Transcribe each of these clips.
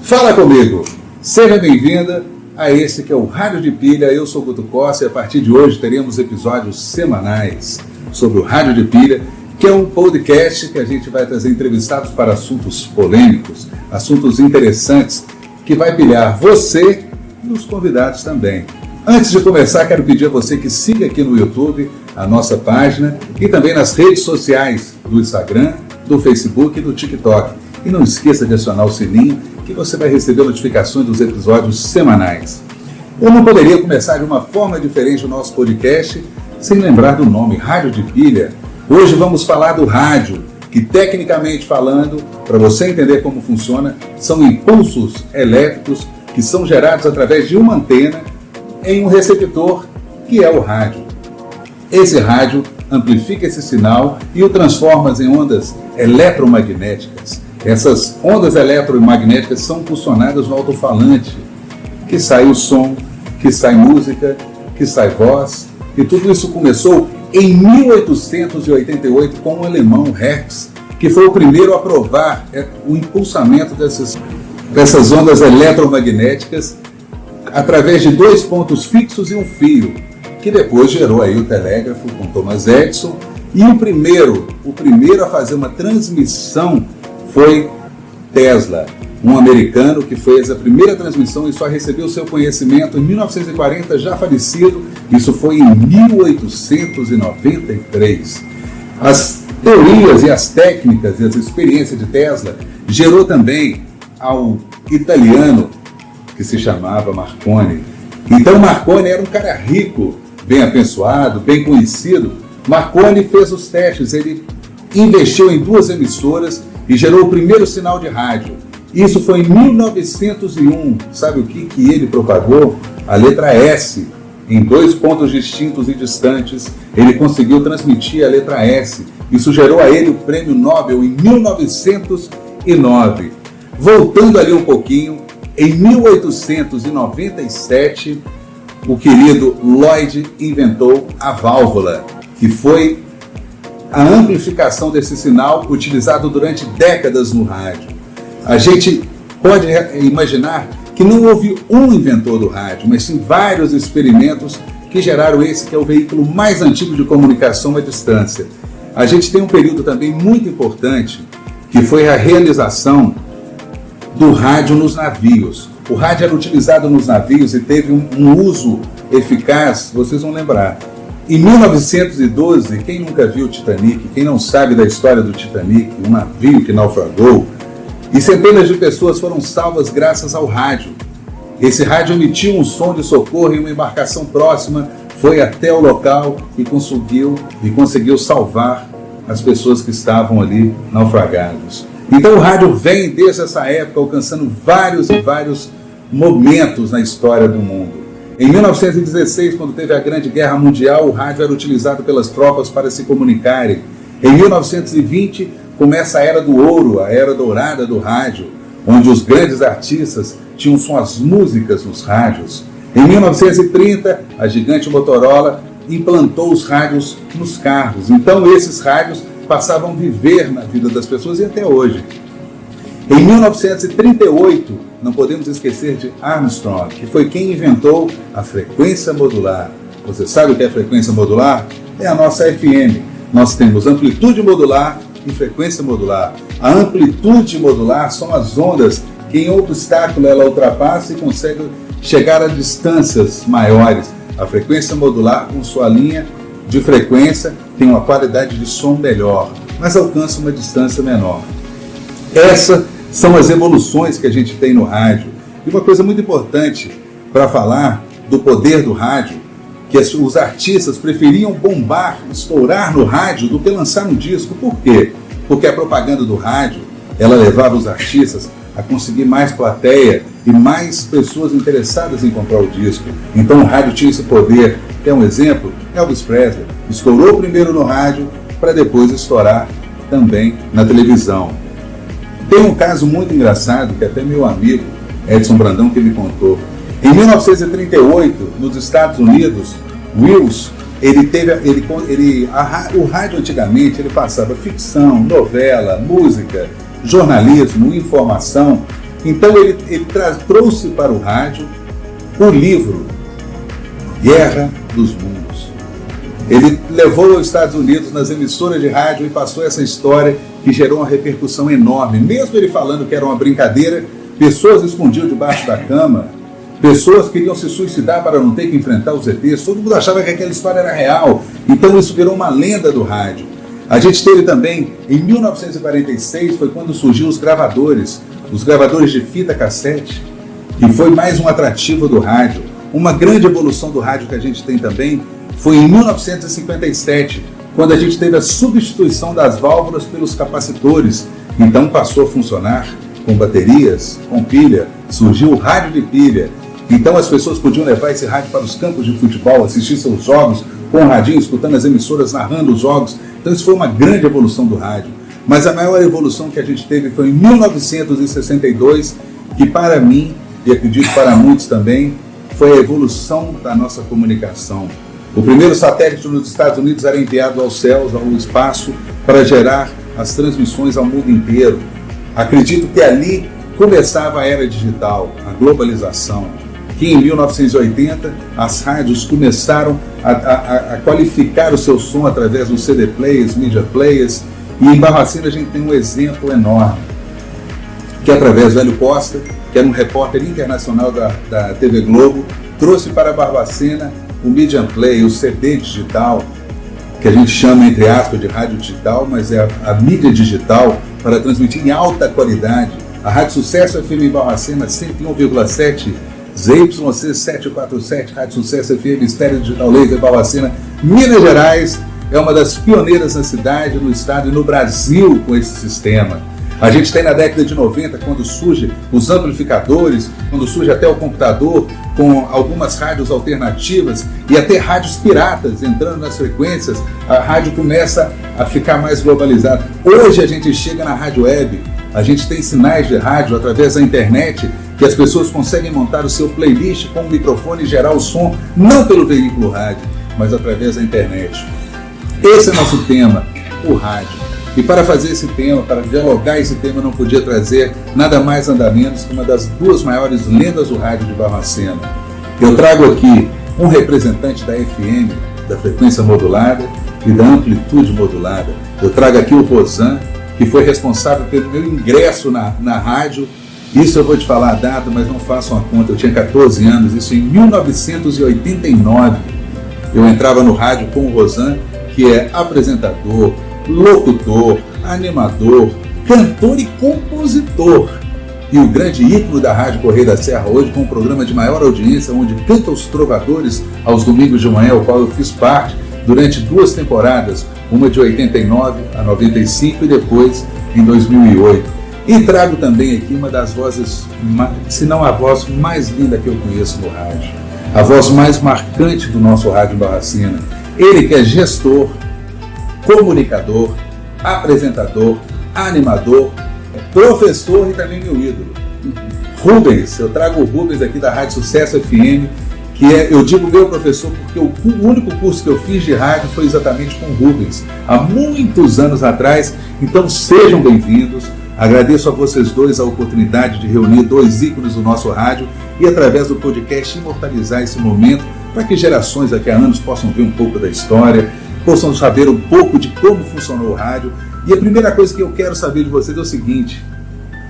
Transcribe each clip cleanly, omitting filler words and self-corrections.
Fala comigo! Seja bem-vinda a esse que é o Rádio de Pilha. Eu sou Guto Costa e a partir de hoje teremos episódios semanais sobre o Rádio de Pilha, que é um podcast que a gente vai trazer entrevistados para assuntos polêmicos, assuntos interessantes, que vai pilhar você e os convidados também. Antes de começar, quero pedir a você que siga aqui no YouTube a nossa página e também nas redes sociais do Instagram, do Facebook e do TikTok. E não esqueça de acionar o sininho, que você vai receber notificações dos episódios semanais. Eu não poderia começar de uma forma diferente o nosso podcast sem lembrar do nome Rádio de Pilha. Hoje vamos falar do rádio, que tecnicamente falando, para você entender como funciona, são impulsos elétricos que são gerados através de uma antena em um receptor, que é o rádio. Esse rádio amplifica esse sinal e o transforma em ondas eletromagnéticas. Essas ondas eletromagnéticas são impulsionadas no alto-falante, que sai o som, que sai música, que sai voz. E tudo isso começou em 1888 com o alemão Hertz, que foi o primeiro a provar o impulsamento dessas ondas eletromagnéticas através de dois pontos fixos e um fio, que depois gerou aí o telégrafo com Thomas Edison. E o primeiro a fazer uma transmissão foi Tesla, um americano que fez a primeira transmissão e só recebeu seu conhecimento em 1940, já falecido. Isso foi em 1893. As teorias e as técnicas e as experiências de Tesla gerou também ao italiano que se chamava Marconi. Então Marconi era um cara rico, bem apessoado, bem conhecido. Marconi fez os testes, ele investiu em duas emissoras e gerou o primeiro sinal de rádio. Isso foi em 1901. Sabe o que ele propagou? A letra S. Em dois pontos distintos e distantes, ele conseguiu transmitir a letra S. Isso gerou a ele o Prêmio Nobel em 1909. Voltando ali um pouquinho, em 1897, o querido Lloyd inventou a válvula, que foi a amplificação desse sinal utilizado durante décadas no rádio. A gente pode imaginar que não houve um inventor do rádio, mas sim vários experimentos que geraram esse que é o veículo mais antigo de comunicação à distância. A gente tem um período também muito importante, que foi a realização do rádio nos navios. O rádio era utilizado nos navios e teve um uso eficaz, vocês vão lembrar. Em 1912, quem nunca viu o Titanic, quem não sabe da história do Titanic, um navio que naufragou, e centenas de pessoas foram salvas graças ao rádio. Esse rádio emitiu um som de socorro e uma embarcação próxima foi até o local e conseguiu salvar as pessoas que estavam ali naufragadas. Então o rádio vem desde essa época alcançando vários e vários momentos na história do mundo. Em 1916, quando teve a Grande Guerra Mundial, o rádio era utilizado pelas tropas para se comunicarem. Em 1920, começa a Era do Ouro, a Era Dourada do rádio, onde os grandes artistas tinham suas músicas nos rádios. Em 1930, a gigante Motorola implantou os rádios nos carros. Então esses rádios passavam a viver na vida das pessoas e até hoje. Em 1938, não podemos esquecer de Armstrong, que foi quem inventou a frequência modular. Você sabe o que é frequência modular? É a nossa FM. Nós temos amplitude modular e frequência modular. A amplitude modular são as ondas que em obstáculo ela ultrapassa e consegue chegar a distâncias maiores. A frequência modular, com sua linha de frequência, tem uma qualidade de som melhor, mas alcança uma distância menor. Essas são as evoluções que a gente tem no rádio. E uma coisa muito importante para falar do poder do rádio, que os artistas preferiam bombar, estourar no rádio do que lançar um disco. Por quê? Porque a propaganda do rádio, ela levava os artistas a conseguir mais plateia e mais pessoas interessadas em comprar o disco. Então o rádio tinha esse poder. Quer um exemplo? Elvis Presley estourou primeiro no rádio para depois estourar também na televisão. Tem um caso muito engraçado que até meu amigo Edson Brandão que me contou. Em 1938, nos Estados Unidos, Wills, o rádio antigamente ele passava ficção, novela, música, jornalismo, informação, Então ele trouxe para o rádio o livro Guerra dos Mundos. Ele levou aos Estados Unidos nas emissoras de rádio e passou essa história que gerou uma repercussão enorme. Mesmo ele falando que era uma brincadeira, pessoas escondiam debaixo da cama, pessoas queriam se suicidar para não ter que enfrentar os ETs, todo mundo achava que aquela história era real. Então isso virou uma lenda do rádio. A gente teve também, em 1946, foi quando surgiu os gravadores de fita cassete, que foi mais um atrativo do rádio. Uma grande evolução do rádio que a gente tem também foi em 1957, quando a gente teve a substituição das válvulas pelos capacitores. Então passou a funcionar com baterias, com pilha, surgiu o rádio de pilha. Então as pessoas podiam levar esse rádio para os campos de futebol, assistir seus jogos com o radinho, escutando as emissoras narrando os jogos. Então isso foi uma grande evolução do rádio. Mas a maior evolução que a gente teve foi em 1962, que para mim, e acredito para muitos também, foi a evolução da nossa comunicação. O primeiro satélite nos Estados Unidos era enviado aos céus, ao espaço, para gerar as transmissões ao mundo inteiro. Acredito que ali começava a era digital, a globalização, que em 1980 as rádios começaram a qualificar o seu som através dos CD players, media players, e em Barbacena a gente tem um exemplo enorme, que através do Hélio Costa, que era um repórter internacional da TV Globo, trouxe para Barbacena o Media Play, o CD digital, que a gente chama, entre aspas, de rádio digital, mas é a mídia digital para transmitir em alta qualidade. A Rádio Sucesso FM em Barbacena, 101,7, ZYC 747, Rádio Sucesso FM, Estéreo Digital Laser, Barbacena, Minas Gerais, é uma das pioneiras na cidade, no estado e no Brasil com esse sistema. A gente tem na década de 90, quando surgem os amplificadores, quando surge até o computador, com algumas rádios alternativas e até rádios piratas entrando nas frequências, a rádio começa a ficar mais globalizada. Hoje a gente chega na rádio web, a gente tem sinais de rádio através da internet, que as pessoas conseguem montar o seu playlist com o microfone e gerar o som, não pelo veículo rádio, mas através da internet. Esse é o nosso tema, o rádio. E para fazer esse tema, para dialogar esse tema, eu não podia trazer nada mais, nada menos que uma das duas maiores lendas do rádio de Barbacena. Eu trago aqui um representante da FM, da frequência modulada e da amplitude modulada. Eu trago aqui o Rosan, que foi responsável pelo meu ingresso na rádio. Isso eu vou te falar a data, mas não façam a conta. Eu tinha 14 anos, isso em 1989. Eu entrava no rádio com o Rosan, que é apresentador, locutor, animador, cantor e compositor. E o grande ícone da Rádio Correio da Serra hoje, com um programa de maior audiência, onde canta os trovadores aos domingos de manhã, o qual eu fiz parte durante 2 temporadas, uma de 89 a 95 e depois em 2008. E trago também aqui uma das vozes, se não a voz mais linda que eu conheço no rádio, a voz mais marcante do nosso rádio em Barbacena. Ele que é gestor, comunicador, apresentador, animador, professor e também meu ídolo. Rubens, eu trago o Rubens aqui da Rádio Sucesso FM, que é, eu digo meu professor, porque o único curso que eu fiz de rádio foi exatamente com o Rubens, há muitos anos atrás. Então sejam bem-vindos, agradeço a vocês dois a oportunidade de reunir 2 ícones do nosso rádio e através do podcast imortalizar esse momento para que gerações daqui a anos possam ver um pouco da história, possam saber um pouco de como funcionou o rádio. E a primeira coisa que eu quero saber de vocês é o seguinte: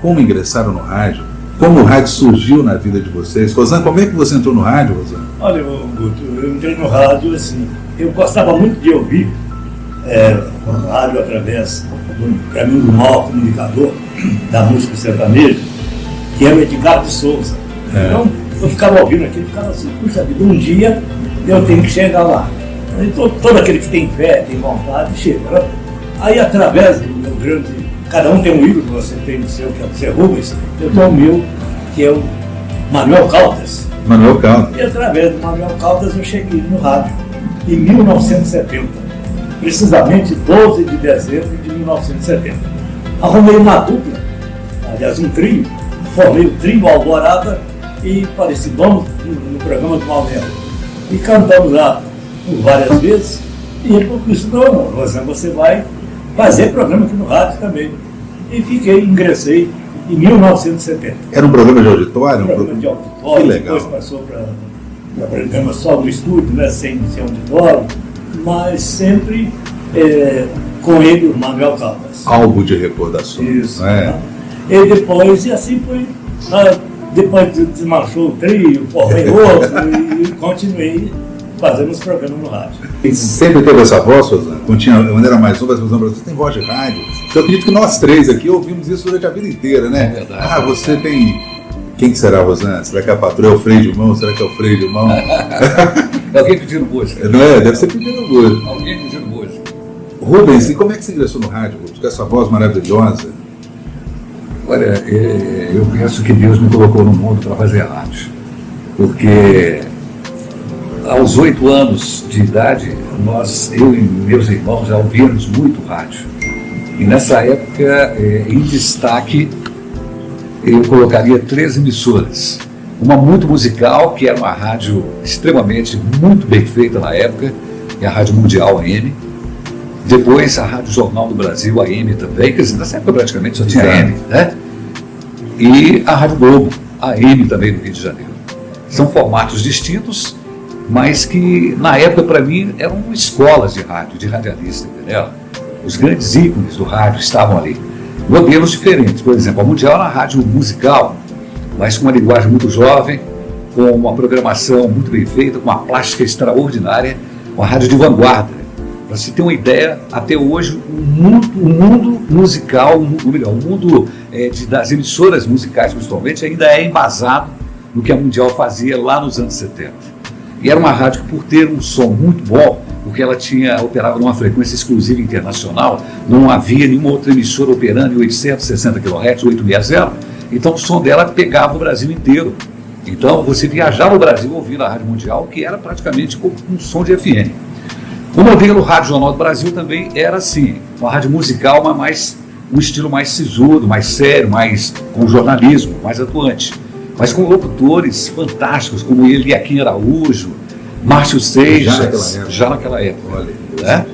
como ingressaram no rádio? Como o rádio surgiu na vida de vocês? Rosan, como é que você entrou no rádio, Rosan? Olha, Guto, eu entrei no rádio assim, eu gostava muito de ouvir o rádio através para mim, do maior comunicador da música sertaneja, que é o Edgar de Souza. Então, eu ficava ouvindo aquilo, ficava assim, puxa vida, um dia eu tenho que chegar lá. Então, todo aquele que tem fé, tem vontade, chega, né? Aí, através do meu grande... Cada um tem um ídolo, você tem o seu, que é o Zé Rubens, eu tenho o meu, que é o Manuel Caldas. Manuel Caldas. E através do Manuel Caldas eu cheguei no rádio, em 1970. Precisamente 12 de dezembro de 1970. Arrumei uma dupla, aliás, um trio, formei o trio Alvorada e falei assim, vamos no programa do Manuel. E cantamos lá por várias vezes, e ele disse, não, Rosan, você vai fazer programa aqui no rádio também. E ingressei em 1970. Era um programa de auditório? De auditório, que legal. depois passou para programa só do estúdio, né, sem auditório, mas sempre com ele, o Manuel Caldas. Álbum de recordações. Isso. Né? E depois, e assim foi, depois desmanchou o trio, formei outro e continuei fazendo os programas no rádio. E sempre teve essa voz, Rosana? Quando era mais novo, as pessoas falavam, você tem voz de rádio? Eu acredito que nós três aqui ouvimos isso durante a vida inteira, né? É verdade. Você tem... Quem que será, Rosana? Será que a patroa é o freio de mão? Será que é o freio de mão? É alguém pedindo música. Não é? Deve ser pedindo música. Alguém pedindo música. Rubens, e como é que você ingressou no rádio, Rubens? Com essa voz maravilhosa? Olha, eu penso que Deus me colocou no mundo para fazer rádio. Porque aos 8 anos de idade, eu e meus irmãos já ouvíamos muito rádio. E nessa época, em destaque, eu colocaria 3 emissoras. Uma muito musical, que era uma rádio extremamente muito bem feita na época, é a Rádio Mundial AM. Depois a Rádio Jornal do Brasil, AM também, quer dizer, nessa época praticamente só tinha AM, né? E a Rádio Globo, AM também no Rio de Janeiro. São formatos distintos, mas que na época para mim eram escolas de rádio, de radialista, entendeu? Os grandes ícones do rádio estavam ali. Modelos diferentes, por exemplo, a Mundial era uma rádio musical, mas com uma linguagem muito jovem, com uma programação muito bem feita, com uma plástica extraordinária, uma rádio de vanguarda. Para se ter uma ideia, até hoje o mundo musical, o mundo das emissoras musicais principalmente, ainda é embasado no que a Mundial fazia lá nos anos 70. E era uma rádio que, por ter um som muito bom, porque ela operava numa frequência exclusiva internacional, não havia nenhuma outra emissora operando em 860 kHz, 860, então o som dela pegava o Brasil inteiro. Então você viajava o Brasil ouvindo a Rádio Mundial, que era praticamente como um som de FM. O modelo Rádio Jornal do Brasil também era assim, uma rádio musical, mas um estilo mais sisudo, mais sério, mais com jornalismo, mais atuante. Mas com locutores fantásticos, como Eliakim Araújo, Márcio Seixas, já naquela época. Olha, né?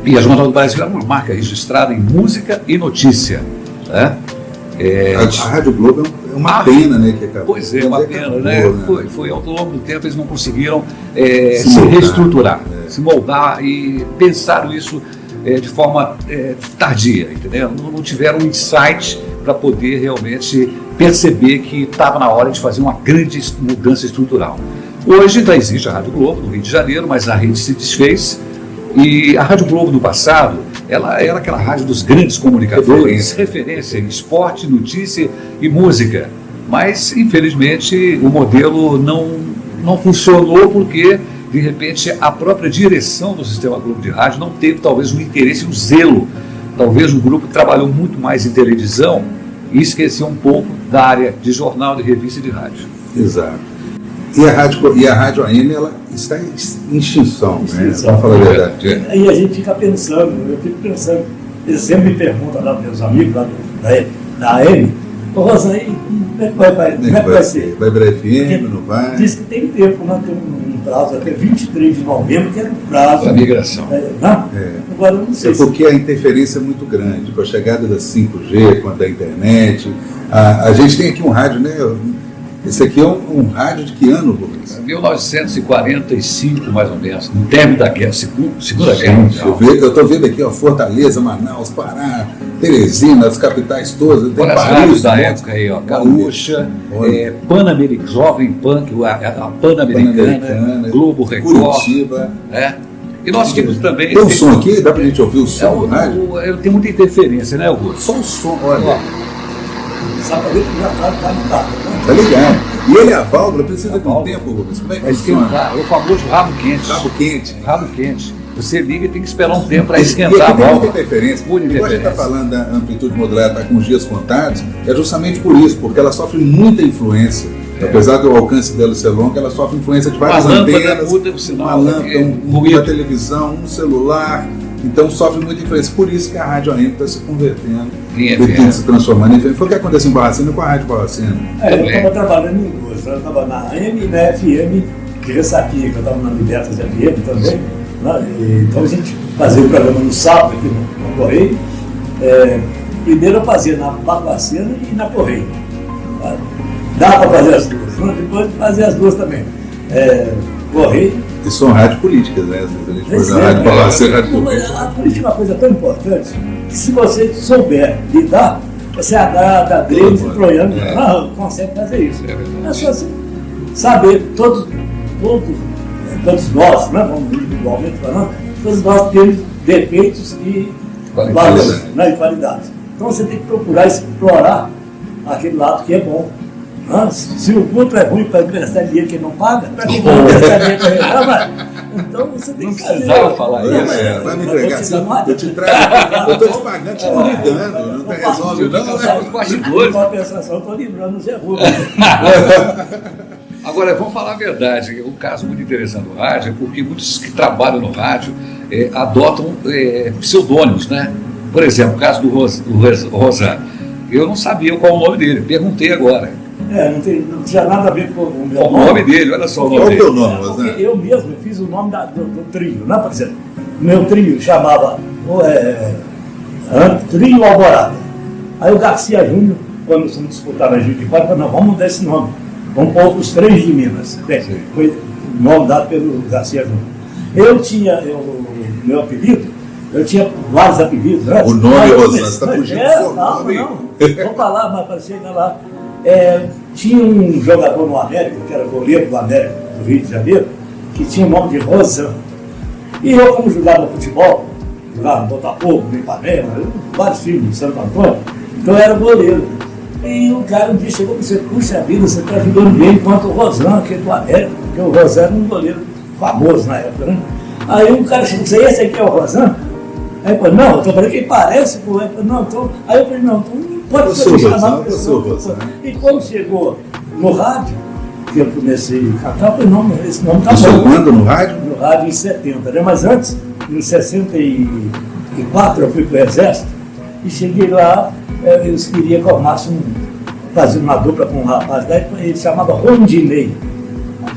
E a Jornal do Brasil era uma marca registrada em música e notícia. Né? A Rádio Globo é uma pena, né? Que acabou. Pois é, uma pena, acabou, né? Foi ao longo do tempo eles não conseguiram se reestruturar, se moldar e pensaram isso de forma tardia, entendeu? Não tiveram um insight para poder realmente perceber que estava na hora de fazer uma grande mudança estrutural. Hoje ainda existe a Rádio Globo, no Rio de Janeiro, mas a rede se desfez. E a Rádio Globo do passado, ela era aquela rádio dos grandes comunicadores, referência em esporte, notícia e música. Mas, infelizmente, o modelo não funcionou porque, de repente, a própria direção do Sistema Globo de Rádio não teve, talvez, um interesse, um zelo. Talvez o grupo trabalhou muito mais em televisão e esqueceu um pouco da área de jornal, de revista e de rádio. Exato. E a Rádio AM, ela está em extinção, né? Para falar a verdade. Aí a gente fica pensando, eu fico pensando, eles sempre me perguntam lá, meus amigos lá da AM, Rosana, aí, como é que vai ser? Vai virar FM, não vai? Diz que tem tempo, nós temos um prazo até 23 de novembro, que era o prazo. Da migração. Agora eu não sei. Porque a interferência é muito grande, com a chegada da 5G, com a da internet. A gente tem aqui um rádio, né? Esse aqui é um rádio de que ano, Rubens? 1945, mais ou menos, no término da guerra, segunda guerra mundial. Eu estou vendo aqui, ó, Fortaleza, Manaus, Pará, Teresina, as capitais todas. Olha as rádios da época aí, ó, Gaúcha, Pan-Americana, Jovem Pan, a Pan-Americana, Globo Record. Curitiba. E nós tínhamos também... Tem um som aqui? Dá pra gente ouvir o som do rádio? Tem muita interferência, né, Augusto? Só o som, olha. Sabe que já tá no carro. Tá ligado. E ele, a válvula, precisa de um tempo, Rubens. Como é que funciona? É o famoso rabo quente. Rabo quente. Rabo quente. Você liga e tem que esperar um tempo para esquentar e a aqui tem válvula. muita interferência. Quando a gente está falando da amplitude modulada, está com os dias contados, é justamente por isso, porque ela sofre muita influência. Apesar do alcance dela ser longo, ela sofre influência de várias antenas, muda o sinal, uma lâmpada, uma televisão, um celular. Então sofre muita influência. Por isso que a Rádio AM está se convertendo e se transformando em FM. Foi o que aconteceu em Barracina com a Rádio Barracina. Eu estava trabalhando em duas. Eu estava na AM e na FM de Ressaquinha, que eu estava na Libertas FM também. Então a gente fazia o programa no sábado aqui no Correio. Primeiro eu fazia na Barbacena e na Correia. Dá para fazer as duas, né? Depois fazer as duas também. Correio. E são rádios políticas, né? A gente pôs na rádio Barbacena, rádio política. A política é uma coisa tão importante que se você souber lidar, você agrada gregos e troianos, consegue fazer isso. É só assim, saber, todos nós, né, vamos individualmente falando, todos nós temos defeitos e valores, né, e qualidades. Então você tem que procurar explorar aquele lado que é bom. Se o culto é ruim para emprestar dinheiro que ele não paga, para que não emprestar dinheiro para reclamar? Então você tem que fazer. Não falar isso. Vai me entregar. Eu te trago, eu estou te pagando, te convidando. Não tem resolve, não. Os bastidores. Compensação, eu estou livrando o Zé Rubens. Agora, vamos falar a verdade. Um caso muito interessante do rádio é porque muitos que trabalham no rádio adotam pseudônimos, né? Por exemplo, o caso do Rosan. Eu não sabia qual o nome dele, perguntei agora. Não tinha nada a ver com o meu nome. O nome dele, olha só o nome dele. Qual é o teu nome, Rosan? Eu mesmo fiz o nome do trio, né? Por exemplo, meu trio chamava Trio Alvorada. Aí o Garcia Júnior, quando se disputava a Juiz de Fora, falou, não, vamos mudar esse nome. Vamos pôr os Três de Minas. Foi o nome dado pelo Garcia Júnior. Eu tinha, meu apelido, eu tinha vários apelidos. Né? O nome, Rosan, você está fugindo do seu nome. Não, vou falar, mas para chegar lá. Tinha um jogador no América, que era goleiro do América do Rio de Janeiro, que tinha o nome de Rosan. E eu, como jogava futebol, jogava no Botafogo, no Ipanema, vários times de Santo Antônio, então eu era goleiro. E o cara um dia chegou e disse, puxa vida, você está jogando bem enquanto o Rosan, que é do América, porque o Rosan era um goleiro famoso na época, né? Aí o cara chegou e disse, esse aqui é o Rosan? Aí eu falei, não, eu tô falando que parece, pô. Não, então... Aí eu falei, não, então pode ser chamado pessoa. E quando chegou no rádio, que eu comecei a cantar, eu falei, não, esse nome tá bom. Você quando no rádio? No rádio em 70, né? Mas antes, em 64, eu fui pro Exército e cheguei lá, eles queriam que eu arrumasse fazer uma dupla com um rapaz, daí ele chamava Rondinei,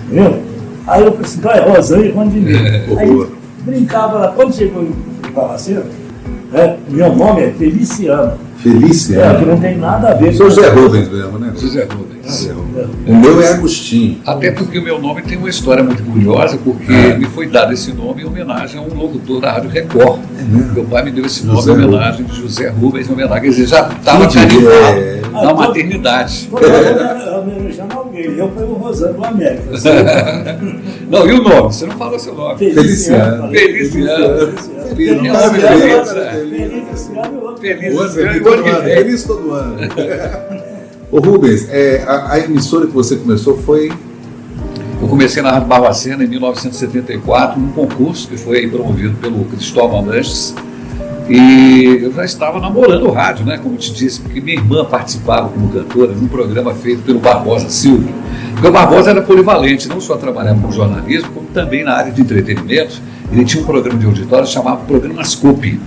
entendeu? Aí eu falei assim, então é Rosan e Rondinei. Aí brincava lá, quando chegou em Barbacena, meu nome é Feliciano. Feliciano? Que não tem nada a ver com... Sou Zé Rubens mesmo, né? José Rubens. O meu é Agostinho. Até porque o meu nome tem uma história muito curiosa, porque me foi dado esse nome em homenagem a um locutor da Rádio Record. Meu pai me deu esse nome em homenagem de José Rubens, em homenagem. Quer dizer, já estava carimbado na maternidade. Eu fui o Rosan do América. Não, e o nome? Você não falou seu nome. Feliciano. Feliz todo ano. Ô Rubens, a emissora que você começou foi... Eu comecei na Rádio Barbacena em 1974, num concurso que foi promovido pelo Cristóvão Andes. E eu já estava namorando o rádio, né? Como eu te disse, porque minha irmã participava como cantora num programa feito pelo Barbosa Silva. Porque o Barbosa era polivalente, não só trabalhava com jornalismo, como também na área de entretenimento. Ele tinha um programa de auditório chamado Programa Scoop.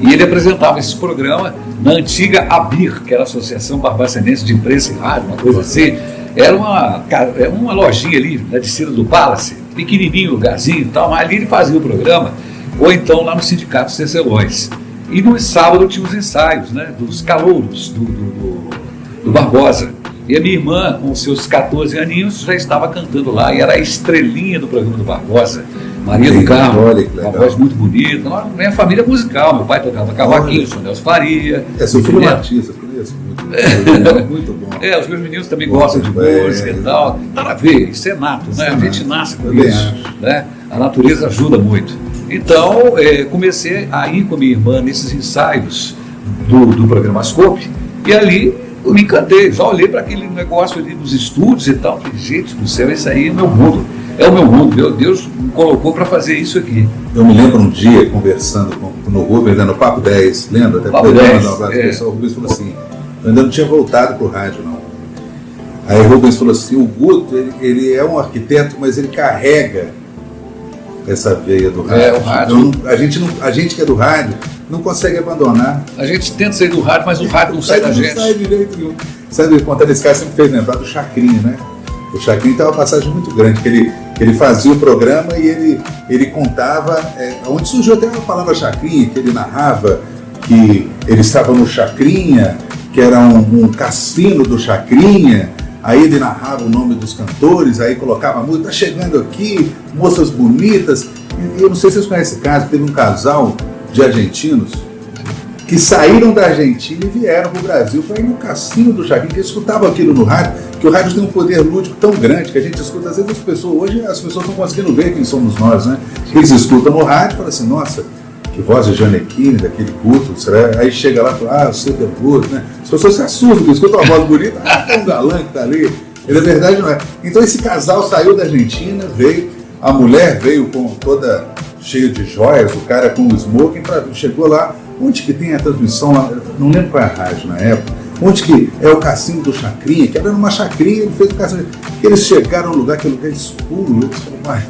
E ele apresentava esse programa na antiga ABIR, que era a Associação Barbacenense de Imprensa e Rádio, uma coisa assim. Era uma lojinha ali na descida do Palace, pequenininho, lugarzinho e tal, mas ali ele fazia o programa, ou então lá no Sindicato Tecelões. E no sábado tinha os ensaios, né, dos calouros do Barbosa. E a minha irmã, com seus 14 aninhos, já estava cantando lá, e era a estrelinha do programa do Barbosa. Maria do Carmo, uma voz muito bonita. Minha família musical, meu pai tocava cavaquinho, o Nelson Faria. Seu filho é artista, conheço muito. Muito bom. Os meus meninos também gostam de música e tal. Nada a ver, isso é nato, né? A gente nasce com isso, né? A natureza ajuda muito. Então, comecei a ir com a minha irmã nesses ensaios do programa Scope, e ali eu me encantei, já olhei para aquele negócio ali dos estúdios e tal, falei, gente do céu, isso aí é o meu mundo. É o meu mundo, meu Deus me colocou para fazer isso aqui. Eu me lembro um dia conversando com o Rubens, no Papo 10, lembra? Até Papo 10, o Rubens falou assim, eu ainda não tinha voltado para o rádio, não. Aí o Rubens falou assim, o Guto, ele é um arquiteto, mas ele carrega essa veia do rádio. O rádio. A gente que é do rádio não consegue abandonar. A gente tenta sair do rádio, mas o rádio não sai da gente. Não sai de jeito nenhum. Sabe, contando esse cara sempre fez lembrar do Chacrinha, né? O Chacrinha tem uma passagem muito grande, que ele fazia o programa e ele contava, onde surgiu até a palavra Chacrinha, que ele narrava que ele estava no Chacrinha, que era um cassino do Chacrinha, aí ele narrava o nome dos cantores, aí colocava a música, tá chegando aqui, moças bonitas. E eu não sei se vocês conhecem esse caso, teve um casal de argentinos que saíram da Argentina e vieram para o Brasil para ir no cassino do Chacrinha, que escutavam aquilo no rádio, que o rádio tem um poder lúdico tão grande que a gente escuta, às vezes hoje as pessoas estão conseguindo ver quem somos nós, né? Eles escutam no rádio e falam assim, nossa, que voz de Janequine, daquele culto, será? Aí chega lá e fala, você que é bruto, né? As pessoas se assustam, escutam uma voz bonita, tem um galã que tá ali. Na verdade não é. Então esse casal saiu da Argentina, veio, a mulher veio com toda cheia de joias, o cara com o smoking, chegou lá, onde que tem a transmissão lá, não lembro qual é a rádio na época, onde que é o cassino do Chacrinha, que era numa chacrinha, ele fez o cassino. Eles chegaram num lugar que é um lugar escuro, eles falaram, mas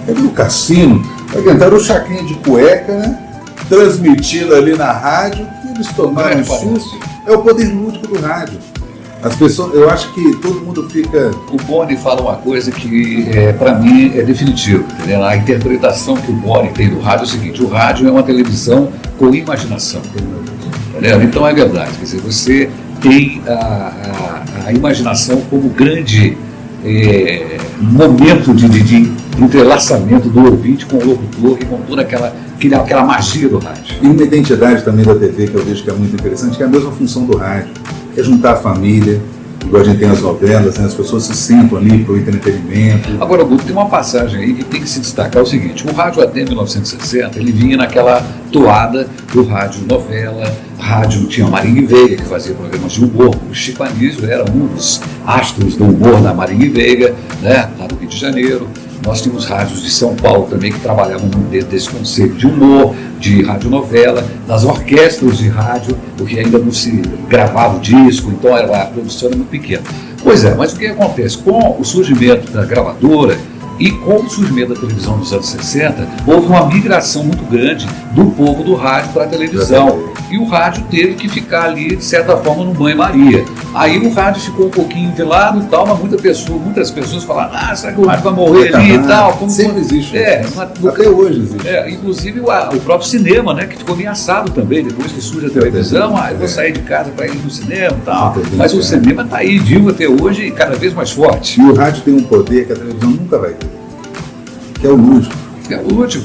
cadê o cassino? Entraram o Chacrinha de cueca, né? Transmitindo ali na rádio, que eles tomaram um susto. É o poder lúdico do rádio. As pessoas, eu acho que todo mundo fica... O Boni fala uma coisa que, para mim, é definitiva. Entendeu? A interpretação que o Boni tem do rádio é o seguinte, o rádio é uma televisão com imaginação. Entendeu? Então é verdade, quer dizer, você tem a imaginação como grande momento de entrelaçamento do ouvinte com o locutor e com toda aquela magia do rádio. E uma identidade também da TV que eu vejo que é muito interessante, que é a mesma função do rádio, que é juntar a família, igual a gente tem as novelas, né? As pessoas se sentam ali para o entretenimento. Agora, Guto, tem uma passagem aí que tem que se destacar, é o seguinte, o rádio até 1960, ele vinha naquela toada do rádio novela, rádio, tinha a Maringue Veiga, que fazia programas de humor, o Chico Anísio era um dos astros do humor da Maringue Veiga, né? Lá do Rio de Janeiro. Nós tínhamos rádios de São Paulo também que trabalhavam muito dentro desse conceito de humor, de radionovela, das orquestras de rádio, porque ainda não se gravava o disco, então a produção era muito pequena. Pois é, mas o que acontece? Com o surgimento da gravadora e com o surgimento da televisão nos anos 60, houve uma migração muito grande do povo do rádio para a televisão. E o rádio teve que ficar ali, de certa forma, no banho-maria. Aí o rádio ficou um pouquinho de lado e tal, mas muitas pessoas falaram, será que o rádio vai morrer ali e tal? Como sempre existe. Até hoje existe. Inclusive o próprio cinema, né, que ficou ameaçado também, depois que surge a televisão, eu vou sair de casa para ir no cinema e tal. Mas o cinema está aí, vivo até hoje e cada vez mais forte. E o rádio tem um poder que a televisão nunca vai ter, que é o lúdico. É o último,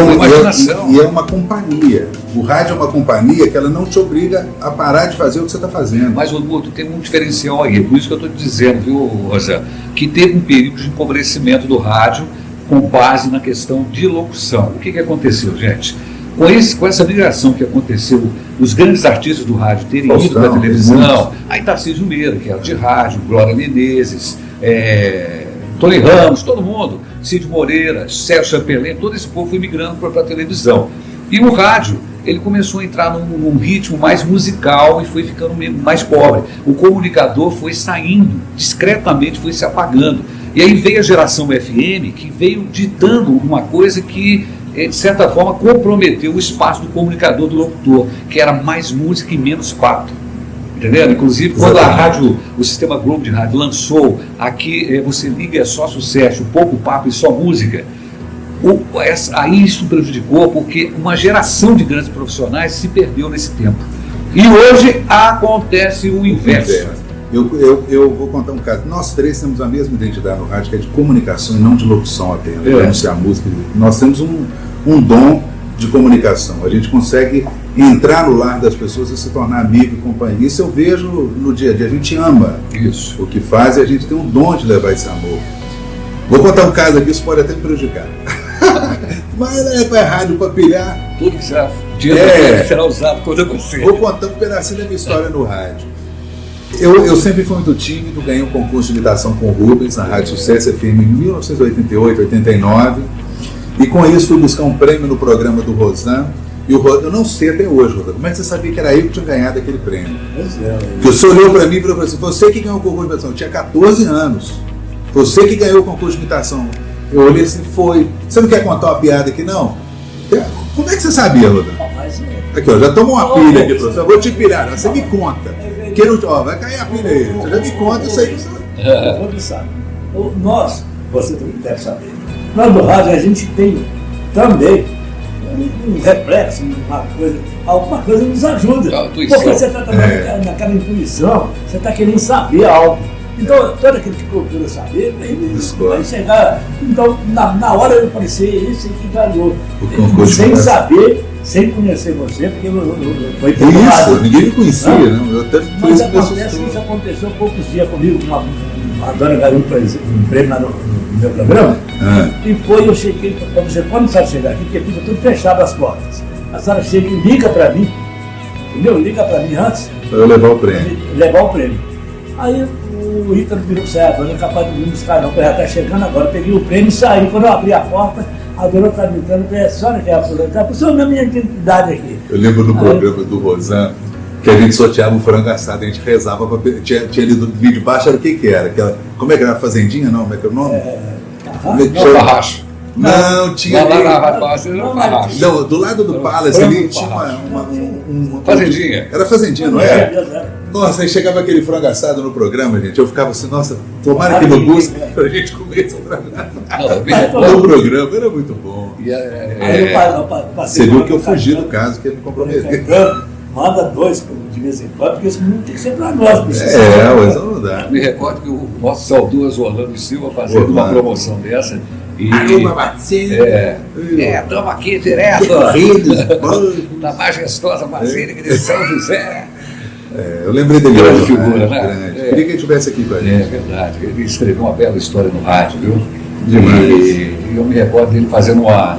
uma imaginação. E é uma companhia. O rádio é uma companhia que ela não te obriga a parar de fazer o que você está fazendo. Mas, Guto, tem um diferencial aí, por isso que eu estou te dizendo, viu, Rosa, que teve um período de empobrecimento do rádio com base na questão de locução. O que aconteceu, gente? Com essa migração que aconteceu, os grandes artistas do rádio terem ido para a televisão, aí Tarcísio Meira, que era de rádio, Glória Menezes, Tony Ramos, todo mundo, Cid Moreira, Sérgio Chapelin, todo esse povo foi migrando para a televisão. E o rádio, ele começou a entrar num ritmo mais musical e foi ficando mais pobre. O comunicador foi saindo, discretamente foi se apagando. E aí veio a geração FM, que veio ditando uma coisa que, de certa forma, comprometeu o espaço do comunicador, do locutor, que era mais música e menos papo. Entendeu? Inclusive, quando a rádio, o Sistema Globo de Rádio lançou aqui, você liga, é só sucesso, pouco papo e só música, aí isso prejudicou, porque uma geração de grandes profissionais se perdeu nesse tempo. E hoje acontece o inverso. Eu vou contar um caso. Nós três temos a mesma identidade no rádio, que é de comunicação e não de locução apenas, de anunciar música. Nós temos um dom de comunicação. A gente consegue entrar no lar das pessoas e se tornar amigo e companhia. Isso eu vejo no dia a dia. A gente ama o que faz e a gente tem um dom de levar esse amor. Vou contar um caso aqui, isso pode até me prejudicar. Mas é para a rádio, para pilhar. Tudo que será usado contra você. Vou contar um pedacinho da minha história no rádio. Eu sempre fui muito tímido, ganhei um concurso de imitação com o Rubens na Rádio Sucesso FM em 1988, 89. E com isso fui buscar um prêmio no programa do Rosan. E eu não sei até hoje, Rosan, como é que você sabia que era eu que tinha ganhado aquele prêmio? Porque o senhor olhou para mim e falou assim, você que ganhou o concurso de imitação, eu tinha 14 anos. Você que ganhou o concurso de imitação. Eu olhei assim, foi. Você não quer contar uma piada aqui, não? Como é que você sabia, Rosan? Aqui, ó, já tomou uma pilha aqui, professor. Eu vou te pilhar, você me conta. Vai cair a pilha aí. Você já me conta isso aí. Você sabe. Nós, você também deve saber. Nós do rádio, a gente tem também um reflexo, alguma coisa nos ajuda. Porque você está trabalhando naquela intuição, você está querendo saber algo. Então, todo aquele que procura saber, vai chegar. Então, na hora eu falei, esse aqui ganhou. Sem saber, sem conhecer você, porque foi isso, ninguém me conhecia, não? Eu até mas isso aconteceu poucos dias comigo, a dona ganhou um prêmio lá no meu programa. E foi, eu cheguei para você, quando a senhora chegar aqui, porque fica tudo fechado as portas. A senhora chega e liga para mim, entendeu? Liga para mim antes. Para eu levar o prêmio. Levar o prêmio. Aí o Ítalo virou para você, não é capaz de vir buscar não, porque já está chegando agora. Eu peguei o prêmio e saí. Quando eu abri a porta, a dona está gritando, a senhora que é a fulana, a senhora não é minha identidade aqui. Eu lembro do programa do Rosan, que a gente sorteava um frango assado, a gente rezava, tinha ali do vídeo baixo, era o que era? Como é que era? Fazendinha? Não, como é que é o nome? Farracho. Não, tinha ali. Não, do lado do Palace ali tinha uma fazendinha. Era fazendinha, não era? Nossa, aí chegava aquele frango assado no programa, gente. Eu ficava assim, nossa, tomara que não busque pra gente comer esse frango assado. No programa, era muito bom. Você viu que eu fugi do caso, que ele me comprometeu. Manda dois de vez em quando, porque isso não tem que ser para nós. Mas não dá. Me recordo que o nosso saudoso Orlando Silva fazendo uma promoção dessa. Estamos aqui direto da majestosa Basílica de São José. Eu lembrei dele. Grande figura, né? Queria que ele estivesse aqui com a gente. É verdade. Ele escreveu uma bela história no rádio, viu? Demais. E eu me recordo dele fazendo uma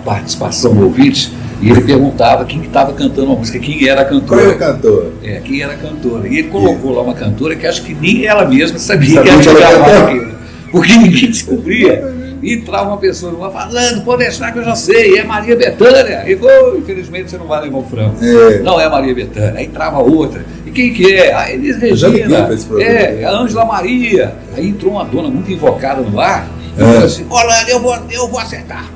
participação no ouvinte. E ele perguntava quem estava cantando a música, quem era a cantora. Qual é o cantor? Quem era a cantora. E ele colocou lá uma cantora que acho que nem ela mesma sabia que era aquilo. Porque ninguém descobria. E entrava uma pessoa lá falando, pode deixar que eu já sei, é Maria Bethânia. E infelizmente você não vai levar o frango. Não é Maria Bethânia. Aí entrava outra. E quem que é? A Elis Regina. É a Ângela Maria. Aí entrou uma dona muito invocada no ar e falou assim, Orlando, eu vou acertar.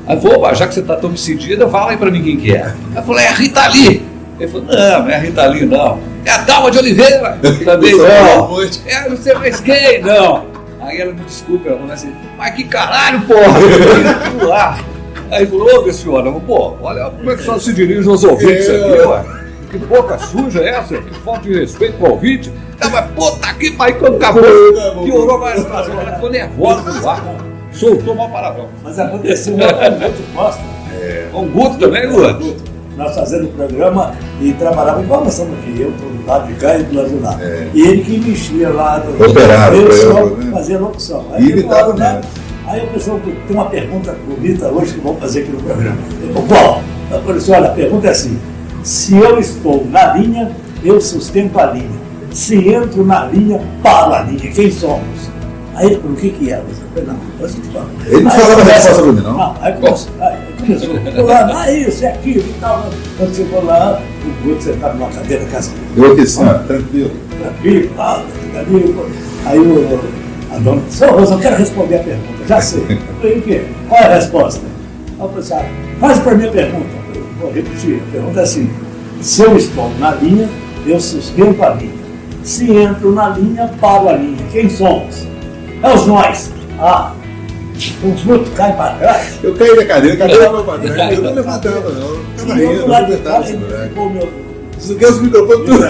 Aí falou, já que você está tão decidida, fala aí para mim quem que é. Aí falou, é a Rita Lee. Ele falou, não é a Rita Lee, não. É a Dalma de Oliveira. Também não. É não sei mais quem, não. Aí ela me desculpa, ela falou assim, mas que caralho, porra! Aí falou, ô, minha senhora, pô, olha como é que só se dirige aos ouvintes aqui, ué. Que boca suja é essa? Que falta de respeito com o ouvinte. Não, mas puta que pariu, quando acabou, piorou mais a situação. Ela ficou nervosa no ar, soltou uma palavrão. Mas aconteceu um outro Costa. O Guto também, Guto? Nós fazendo o programa e trabalhava igual nós estamos aqui, eu estou do lado de cá e do lado de lá. E ele que mexia lá, fazia locução. Aí o pessoal tem uma pergunta bonita hoje que vamos fazer aqui no programa. Paulo, olha, a pergunta é assim, se eu estou na linha, eu sustento a linha. Se entro na linha, paro a linha. Quem somos? Aí ele falou, o que é? Eu falei, não, depois a gente fala. Ele não falava a resposta para mim, não? Não, aí começou. Isso é aquilo e tal. Quando chegou lá, o Guto sentado numa cadeira casa. Eu aqui assim, tranquilo. Tranquilo, aí a dona disse, São Rosa, eu quero responder a pergunta, já sei. Eu falei, o quê? Qual é a resposta? Aí eu falei assim, faz para mim a pergunta. Eu vou repetir, a pergunta é assim, se eu estou na linha, eu sustento a linha. Se entro na linha, paro a linha. Quem somos? É os nós. O Guto cai para trás. Eu caí da cadeira estava para trás. Eu não levantava, não. Eu ficava rindo, eu não aguentava esse moleque. Desliguei os microfones tudo.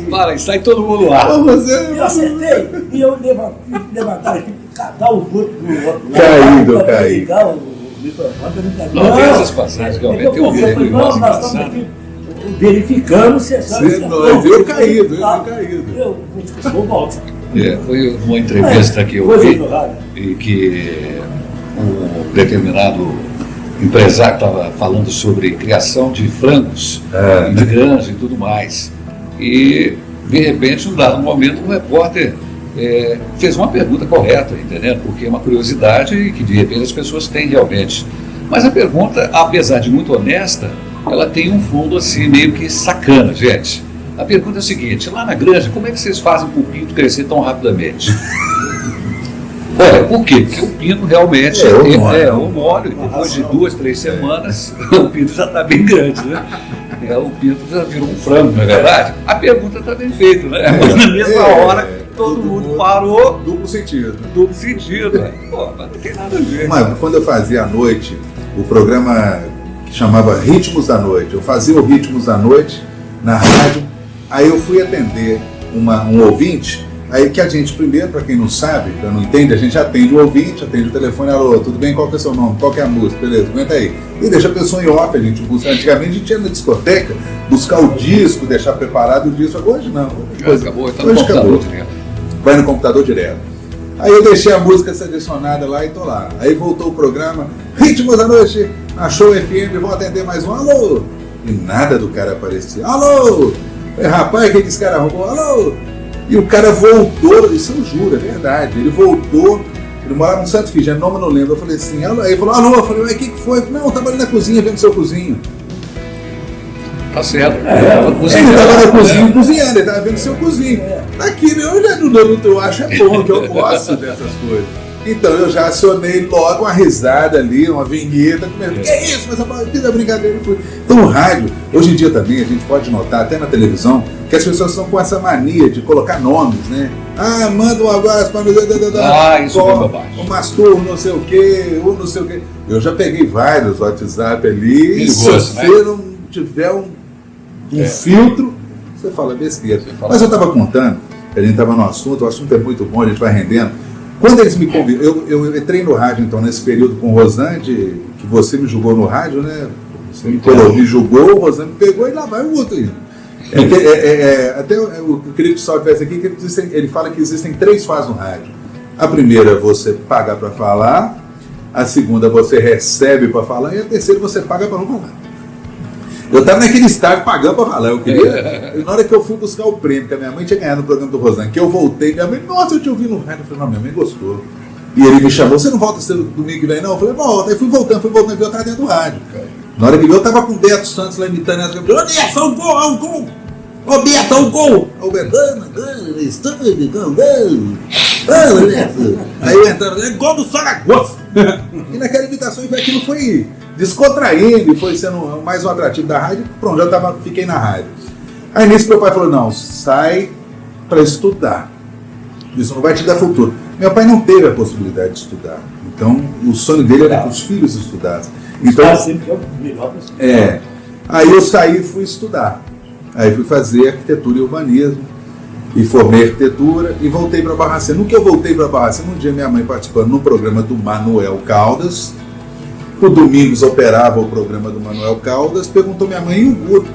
Para, e sai todo mundo lá. Eu acertei. E eu levantava aqui, catar o Guto do outro lado. Caído. Não, tem essas passagens, realmente tem um tempo. Nós estamos aqui verificando se é só. Eu caído. Eu vou voltar. Foi uma entrevista que eu vi e que um determinado empresário estava falando sobre criação de frangos, de granja e tudo mais. E, de repente, num dado momento, um repórter fez uma pergunta correta, entendendo? Porque é uma curiosidade que, de repente, as pessoas têm realmente. Mas a pergunta, apesar de muito honesta, ela tem um fundo assim, meio que sacana, gente. A pergunta é a seguinte, lá na granja, como é que vocês fazem para o pinto crescer tão rapidamente? Olha, por quê? Porque o pinto realmente é um óleo, e depois de 2, 3 semanas, o pinto já está bem grande, né? O pinto já virou um frango, não é verdade? A pergunta está bem feita, né? Mas na mesma hora, todo mundo parou. Duplo sentido. Duplo sentido, né? Pô, mas não tem nada a ver. Mas quando eu fazia à noite, o programa que chamava Ritmos da Noite. Eu fazia o Ritmos da Noite na rádio, aí eu fui atender um ouvinte, aí que a gente primeiro, para quem não sabe, para não entende, a gente atende o ouvinte, atende o telefone, alô, tudo bem, qual que é o seu nome, qual que é a música, beleza, aguenta aí. E deixa a pessoa em off, a gente busca, antigamente a gente ia na discoteca, buscar o disco, deixar preparado o disco, hoje não. Acabou, tá no computador direto. Vai no computador direto. Aí eu deixei a música selecionada lá e tô lá. Aí voltou o programa, Ritmos da Noite, na Show FM, vou atender mais um, alô! E nada do cara aparecia, alô! Falei, rapaz, o que esse cara arrumou? Alô! E o cara voltou, isso eu juro, é verdade, ele voltou, ele morava no Santo Figênio, nome eu não lembro, eu falei assim, alô, aí ele falou, alô, eu falei, ué, o que foi? Não, eu tava ali na cozinha vendo seu cozinho. Tá certo. Ele tava na cozinha cozinhando, ele tava vendo seu cozinho. Aqui, eu acho é bom, que eu gosto dessas coisas. Então eu já acionei logo uma risada ali, uma vinheta, que é isso? Mas eu fiz a brincadeira. Então o rádio, hoje em dia também, a gente pode notar, até na televisão, que as pessoas estão com essa mania de colocar nomes, né? Ah, manda um abraço para isso é bobagem. O Mastur, não sei o quê, não sei o quê. Eu já peguei vários WhatsApp ali, e se você não tiver um filtro, você fala besteira. Mas eu estava contando, a gente estava no assunto, o assunto é muito bom, a gente vai rendendo. Quando eles me convidam, eu entrei no rádio então nesse período com o Rosângela, que você me julgou no rádio, né? Você me julgou, o Rosângela me pegou e lá vai o outro aí. Até eu queria que o Sal tivesse aqui, que ele fala que existem 3 fases no rádio. A primeira é você paga para falar, a segunda você recebe para falar e a terceira você paga para não falar. Eu estava naquele estágio pagando para falar, eu queria. Na hora que eu fui buscar o prêmio, que a minha mãe tinha ganhado no programa do Rosângela, que eu voltei, minha mãe, nossa, eu te ouvi no rádio. Eu falei, não, minha mãe gostou. E ele me chamou, você não volta domingo que vem, não? Eu falei, volta. Aí fui voltando, eu estava dentro do rádio. Na hora que eu estava com o Beto Santos lá imitando essa. Ô Beto, um gol! Ô Beto, um gol! Ô Beto, estúpido, gol! Aí eu entrando, gol do Saragossa! E naquela imitação, aquilo foi descontraindo, foi sendo mais um atrativo da rádio. Pronto, fiquei na rádio. Aí nisso meu pai falou, não, sai para estudar. Isso não vai te dar futuro. Meu pai não teve a possibilidade de estudar. Então, o sonho dele era que os filhos estudassem. Então, aí eu saí e fui estudar. Aí fui fazer arquitetura e urbanismo. E formei arquitetura e voltei para Barbacena. No que eu voltei para Barbacena, um dia minha mãe participando no programa do Manuel Caldas. O Domingos operava o programa do Manuel Caldas, perguntou minha mãe, e o Guto?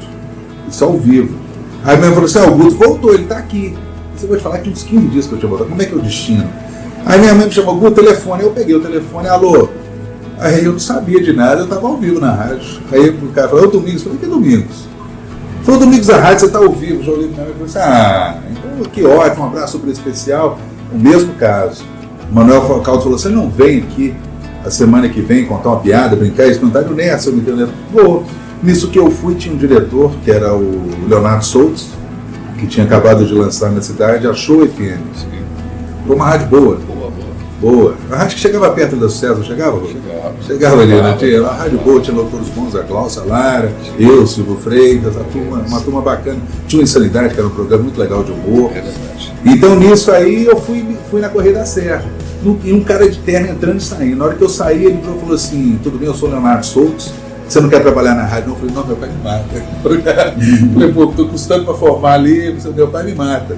Isso ao vivo. Aí minha mãe falou assim, o Guto voltou, ele está aqui. Você vai te falar que uns 15 dias que eu tinha voltado, como é que é o destino? Aí minha mãe me chamou, Guto, telefone, eu peguei o telefone, alô? Aí eu não sabia de nada, eu estava ao vivo na rádio. Aí o cara falou, Domingos, eu falei, que Domingos? Falou, Domingos, a rádio, você está ao vivo. Já olhei para minha mãe e falei assim, então que ótimo, um abraço super especial. O mesmo caso. O Manuel Caldas falou, você não vem aqui a semana que vem contar uma piada, brincar, experimentar, eu nessa, eu me entendo. Vou. Nisso que eu fui, tinha um diretor, que era o Leonardo Soutos, que tinha acabado de lançar na cidade, a Show FM. Foi uma rádio boa. Boa. A rádio que chegava perto da Sucesso, chegava? Chegava ali, né? Tinha uma rádio boa, tinha doutores bons, a Cláudia Lara, eu, Silvio Freitas, uma turma bacana. Tinha uma Insanidade, que era um programa muito legal de humor. Então nisso aí eu fui na Correia da Serra. E um cara de terno entrando e saindo. Na hora que eu saí, ele falou assim, tudo bem, eu sou o Leonardo Soutos, você não quer trabalhar na rádio? Não, eu falei, não, meu pai me mata. Falei, pô, estou custando para formar ali, meu pai me mata.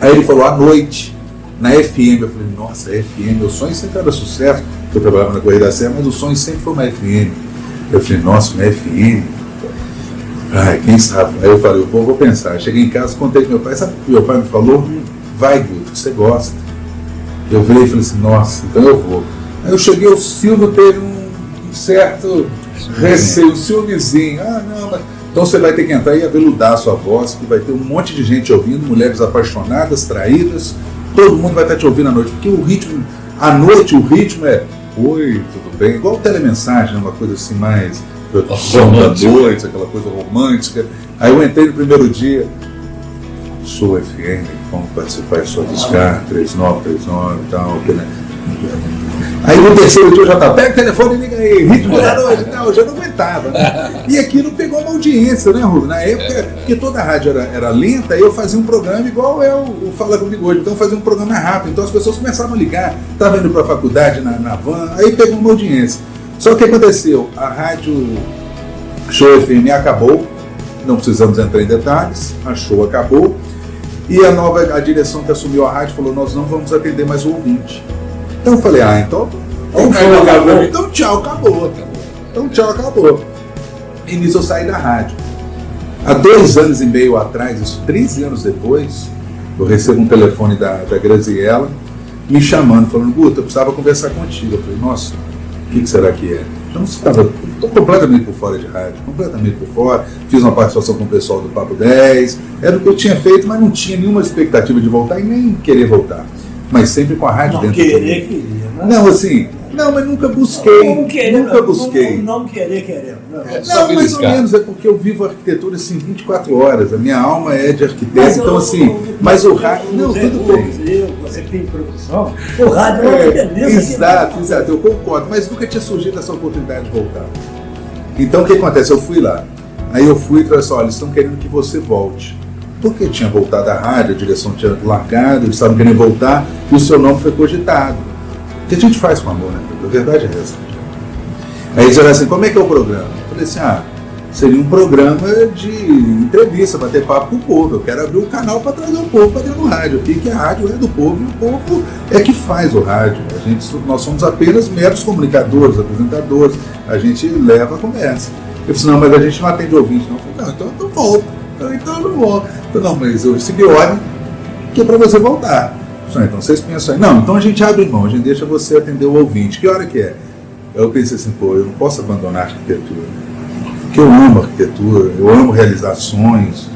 Aí ele falou, à noite, na FM, eu falei, nossa, FM, meu sonho sempre era sucesso, porque eu trabalhava na Correia da Serra, mas o sonho sempre foi uma FM. Eu falei, nossa, uma FM? Ai, quem sabe? Aí eu falei, eu vou pensar. Cheguei em casa, contei com meu pai, sabe o que meu pai me falou? Vai, Guto, você gosta. Eu virei e falei assim, nossa, então eu vou. Aí eu cheguei, o Silvio teve um certo receio, um ciúmezinho. Não, mas... Então você vai ter que entrar e aveludar a sua voz, que vai ter um monte de gente ouvindo, mulheres apaixonadas, traídas, todo mundo vai estar te ouvindo à noite, porque o ritmo, à noite o ritmo é, oi, tudo bem? Igual telemensagem, uma coisa assim mais, da noite, aquela coisa romântica. Aí eu entrei no primeiro dia, Show FM, vamos participar, só discar, 3939 e tal, né? Aí no terceiro dia eu já estava, pega o telefone e liga aí, ritmo da noite, não, eu já não aguentava, né? E aquilo pegou uma audiência, né, Rubens? Na época, porque toda a rádio era lenta, eu fazia um programa igual é o Fala Comigo Hoje, então eu fazia um programa rápido, então as pessoas começavam a ligar, estava indo para a faculdade na van, aí pegou uma audiência. Só que o que aconteceu? A rádio Show FM acabou, não precisamos entrar em detalhes, a Show acabou, e a direção que assumiu a rádio falou, nós não vamos atender mais o ouvinte. Então eu falei, então tchau, acabou. Então tchau, acabou. E nisso eu saí da rádio. Há 2 anos e meio atrás, isso 13 anos depois, eu recebo um telefone da Graziella me chamando, falando, Guto, eu precisava conversar contigo. Eu falei, nossa, o que será que é? Então estou completamente por fora de rádio, completamente por fora. Fiz uma participação com o pessoal do Papo 10, era o que eu tinha feito, mas não tinha nenhuma expectativa de voltar e nem querer voltar. Mas sempre com a rádio não dentro. Queria. Não, assim, não, mas nunca busquei. Nunca busquei. Não querer. Não, mais ou menos, é porque eu vivo a arquitetura assim 24 horas. A minha alma é de arquiteto, então assim, mas o rádio. Não, tudo bem. Você tem produção, o rádio é uma beleza. Exato, eu concordo, mas nunca tinha surgido essa oportunidade de voltar. Então o que acontece? Eu fui lá. Aí eu fui e falei assim, olha, eles estão querendo que você volte. Porque tinha voltado à rádio, a direção tinha largado, eles estavam querendo voltar e o seu nome foi cogitado. O que a gente faz com amor, né? A verdade é essa. Aí eles falaram assim, como é que é o programa? Eu falei assim, seria um programa de entrevista, bater papo com o povo. Eu quero abrir um canal para trazer o povo para dentro do rádio. Aqui que a rádio é do povo e o povo é que faz o rádio. Nós somos apenas meros comunicadores, apresentadores. A gente leva a conversa. Eu falei, não, mas a gente não atende ouvinte. Não. Eu falei, não, então eu não volto. Então eu não volto. Eu falei, não, mas eu recebi ordem que é para você voltar. Então vocês pensam aí, não, então a gente abre mão, a gente deixa você atender o ouvinte. Que hora que é? Eu pensei assim, eu não posso abandonar a arquitetura. Porque eu amo a arquitetura, eu amo realizar sonhos,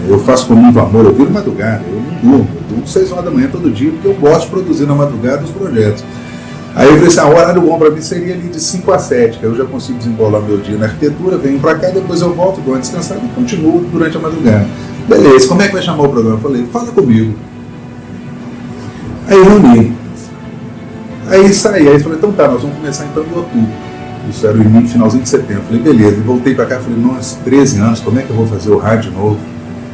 eu faço com muito amor, eu viro madrugada, eu não durmo, eu durmo 6 horas da manhã todo dia, porque eu gosto de produzir na madrugada os projetos. Aí eu falei assim, o horário bom para mim seria ali de 5 a 7, que eu já consigo desembolar meu dia na arquitetura, venho para cá, depois eu volto, dou uma descansada e continuo durante a madrugada. Beleza, como é que vai chamar o programa? Eu falei, fala comigo. Aí eu reuni. Aí saí, aí falei, então tá, nós vamos começar então em outubro. Isso era o finalzinho de setembro. Falei, beleza. E voltei para cá e falei, nossa, 13 anos, como é que eu vou fazer o rádio novo?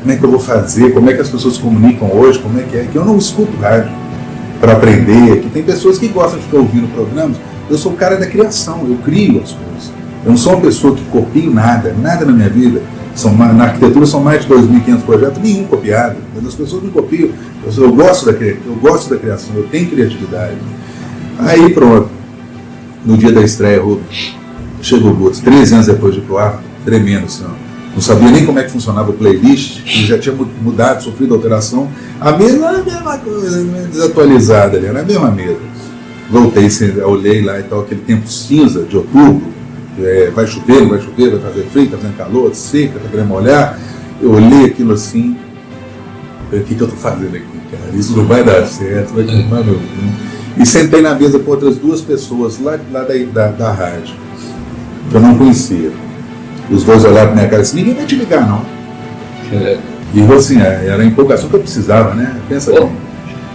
Como é que eu vou fazer? Como é que as pessoas se comunicam hoje? Como é? Que eu não escuto rádio para aprender. Que tem pessoas que gostam de ficar ouvindo programas. Eu sou o cara da criação, eu crio as coisas. Eu não sou uma pessoa que copio nada na minha vida. Na arquitetura são mais de 2.500 projetos, nenhum copiado. Mas as pessoas me copiam. Eu gosto da criação, eu tenho criatividade. Aí pronto. No dia da estreia, chegou o Guto, 13 anos depois de ir pro ar, tremendo, assim, não sabia nem como é que funcionava o playlist, ele já tinha mudado, sofrido alteração, a mesma coisa, desatualizada ali, era a mesma mesa. Voltei, olhei lá e tal, aquele tempo cinza de outubro, vai chover, vai fazer frio, tá fazendo calor, seca, tá querendo molhar. Eu olhei aquilo assim, falei, o que eu tô fazendo aqui, cara? Isso não vai dar certo, vai queimar meu filho. E sentei na mesa com outras 2 pessoas lá da rádio, que eu não conhecia. Os 2 olharam para minha cara e disse, ninguém vai te ligar, não. E eu assim, era a empolgação que eu precisava, né? Pensa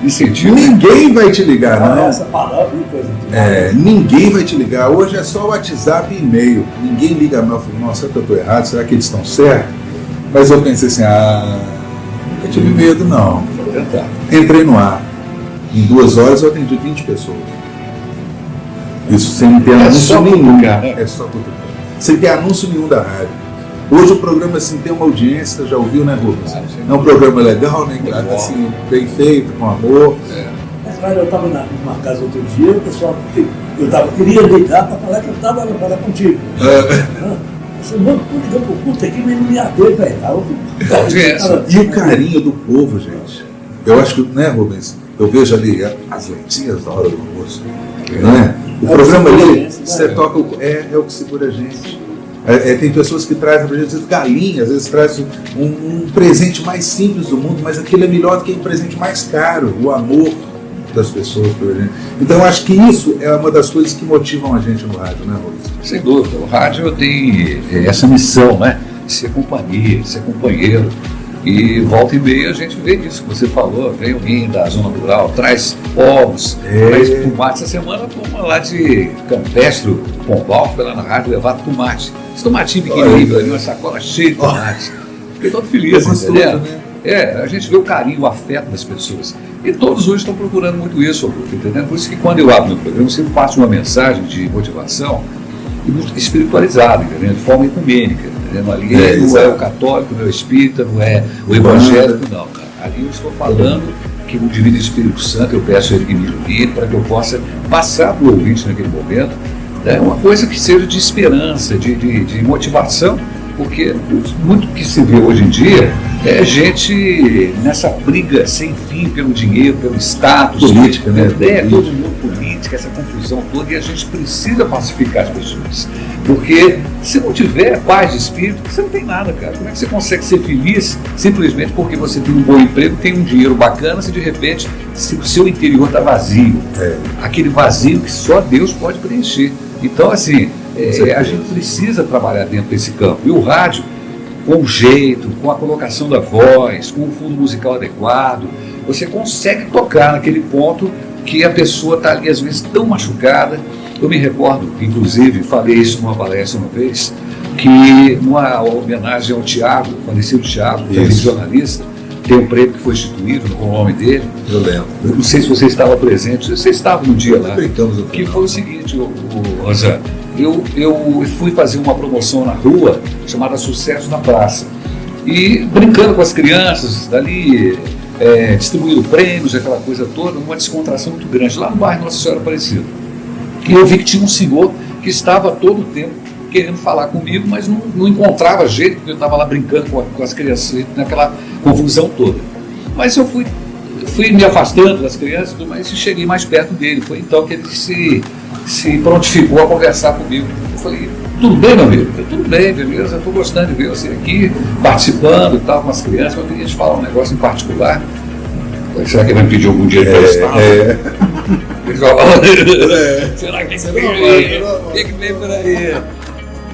incentivo. Ninguém vai te ligar, não. Essa palavra, ninguém vai te ligar. Hoje é só WhatsApp e e-mail. Ninguém liga mais. Eu falei, nossa, será que eu estou errado? Será que eles estão certos? Mas eu pensei assim, nunca tive medo, não. Entrei no ar. Em 2 horas eu atendi 20 pessoas. Isso sem ter anúncio nenhum. É só cutucar. Sem ter anúncio nenhum da rádio. Hoje o programa assim, tem uma audiência, já ouviu, né, Rubens? É um programa legal, né? Assim, bem feito, com amor. Mas eu estava numa casa outro dia, o pessoal queria ligar para falar que eu estava falar contigo. Você não ligou pro culto aqui, mas não me aguenta, velho. E o carinho do povo, gente. Eu acho que, né, Rubens? Eu vejo ali as lentinhas da hora do almoço, né? O programa ali, você toca, é o que segura a gente. Tem pessoas que trazem para a gente galinhas, às vezes trazem um presente mais simples do mundo, mas aquilo é melhor do que o presente mais caro, o amor das pessoas pela gente. Então eu acho que isso é uma das coisas que motivam a gente no rádio, né, Rubens? Sem dúvida, o rádio tem essa missão, né? De ser companhia, de ser companheiro. E volta e meia a gente vê isso que você falou, vem alguém da zona rural, traz ovos, traz tomate. Essa semana fomos lá de Campestre, Pombal, foi lá na rádio levar tomate. Esse tomatinho pequenininho ali, uma sacola cheia de tomate. Fiquei todo feliz, entendeu? Né? A gente vê o carinho, o afeto das pessoas. E todos hoje estão procurando muito isso, Augusto, entendeu? Por isso que quando eu abro meu programa, eu sempre faço uma mensagem de motivação e muito espiritualizada, entendeu? De forma ecumênica, entendeu? Ali não é o católico, não é o espírita, não é o evangélico, não. Cara. Ali eu estou falando que o Divino Espírito Santo, eu peço a ele que me ilumine para que eu possa passar para o ouvinte naquele momento, né, uma coisa que seja de esperança, de motivação, porque muito que se vê hoje em dia é gente nessa briga sem fim pelo dinheiro, pelo status, política, né? Todo mundo política, essa confusão toda, e a gente precisa pacificar as pessoas, porque se não tiver paz de espírito, você não tem nada, cara. Como é que você consegue ser feliz simplesmente porque você tem um bom emprego, tem um dinheiro bacana, se de repente se o seu interior está vazio, aquele vazio que só Deus pode preencher. Então, assim, a gente precisa trabalhar dentro desse campo. E o rádio, com o jeito, com a colocação da voz, com o fundo musical adequado, você consegue tocar naquele ponto que a pessoa está ali, às vezes, tão machucada. Eu me recordo, inclusive, falei isso numa palestra uma vez, que numa homenagem ao Tiago, falecido Tiago, que é jornalista, tem um prêmio que foi instituído com o nome dele. Eu lembro. Eu não sei se você estava presente, você estava no dia lá, que foi o seguinte, Rosana, eu fui fazer uma promoção na rua chamada Sucesso na Praça, e brincando com as crianças dali, distribuindo prêmios, aquela coisa toda, uma descontração muito grande, lá no bairro Nossa Senhora Aparecida. E eu vi que tinha um senhor que estava todo o tempo querendo falar comigo, mas não encontrava jeito, porque eu estava lá brincando com as crianças, naquela confusão toda. Mas eu fui me afastando das crianças, mas cheguei mais perto dele. Foi então que ele se prontificou a conversar comigo. Eu falei, tudo bem, meu amigo? Tudo bem, beleza, estou gostando de ver você aqui, participando e tal, com as crianças, mas eu queria te falar um negócio em particular. Será que ele vai me pedir algum dinheiro para Será que vem por aí?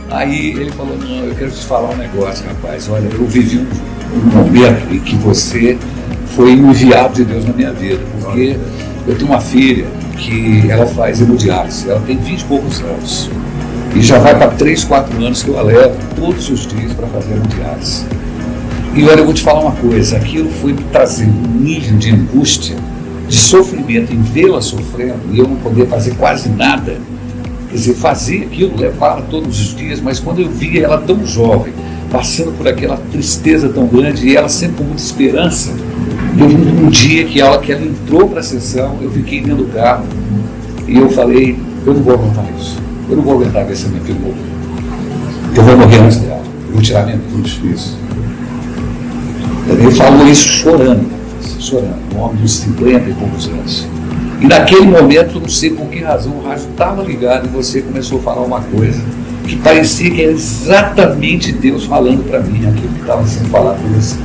Aí ele falou, não, eu quero te falar um negócio, rapaz, olha, eu vivi um momento em que você foi enviado de Deus na minha vida, porque eu tenho uma filha que ela faz hemodiálise, ela tem 20 e poucos anos, e já vai para 3, 4 anos que eu a levo todos os dias para fazer hemodiálise. E olha, eu vou te falar uma coisa, aquilo foi me trazer um nível de angústia, de sofrimento em vê-la sofrendo, e eu não poder fazer quase nada. Quer dizer, fazia aquilo, levava todos os dias, mas quando eu via ela tão jovem, passando por aquela tristeza tão grande, e ela sempre com muita esperança, um dia que ela entrou para a sessão, eu fiquei dentro do carro, e eu falei, eu não vou aguentar isso, eu não vou aguentar ver essa minha filha morrer, eu vou morrer antes dela, eu vou tirar minha vida. Muito difícil. Ele falou isso chorando, um homem de 50 e poucos anos. E naquele momento, não sei por que razão, o rádio estava ligado e você começou a falar uma coisa que parecia que era exatamente Deus falando para mim, aquilo que estava sendo falado por você.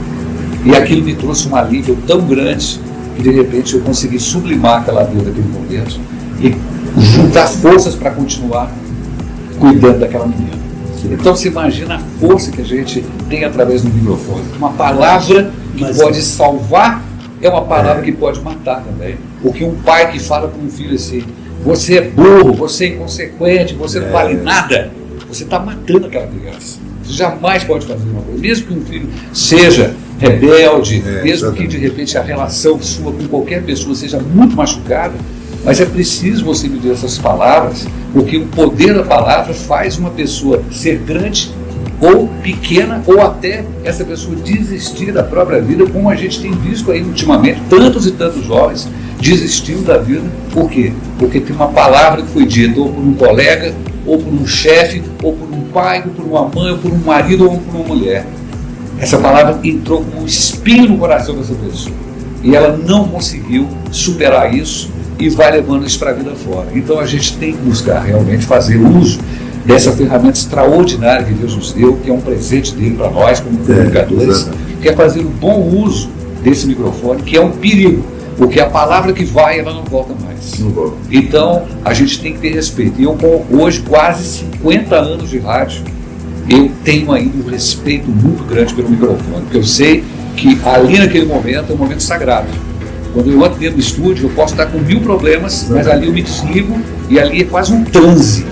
E aquilo me trouxe um alívio tão grande que de repente eu consegui sublimar aquela dor daquele momento e juntar forças para continuar cuidando daquela menina. Então você imagina a força que a gente tem através do microfone. Uma palavra que pode salvar é uma palavra que pode matar também. Porque um pai que fala para um filho assim, você é burro, você é inconsequente, você não vale nada, você está matando aquela criança. Você jamais pode fazer uma coisa. Mesmo que um filho seja rebelde, mesmo que de repente a relação sua com qualquer pessoa seja muito machucada, mas é preciso você me dizer essas palavras, porque o poder da palavra faz uma pessoa ser grande ou pequena, ou até essa pessoa desistir da própria vida, como a gente tem visto aí ultimamente, tantos e tantos jovens desistindo da vida. Por quê? Porque tem uma palavra que foi dita ou por um colega, ou por um chefe, ou por um pai, ou por uma mãe, ou por um marido, ou por uma mulher. Essa palavra entrou como um espinho no coração dessa pessoa, e ela não conseguiu superar isso, e vai levando isso para a vida fora. Então a gente tem que buscar realmente fazer uso dessa ferramenta extraordinária que Deus nos deu, que é um presente dele para nós como comunicadores, que é fazer um bom uso desse microfone, que é um perigo, porque a palavra que vai, ela não volta mais. Então a gente tem que ter respeito. E eu, com hoje quase 50 anos de rádio, eu tenho ainda um respeito muito grande pelo microfone, porque eu sei que ali naquele momento é um momento sagrado. Quando eu entro dentro do estúdio, eu posso estar com 1000 problemas, mas ali eu me desligo e ali é quase um transe.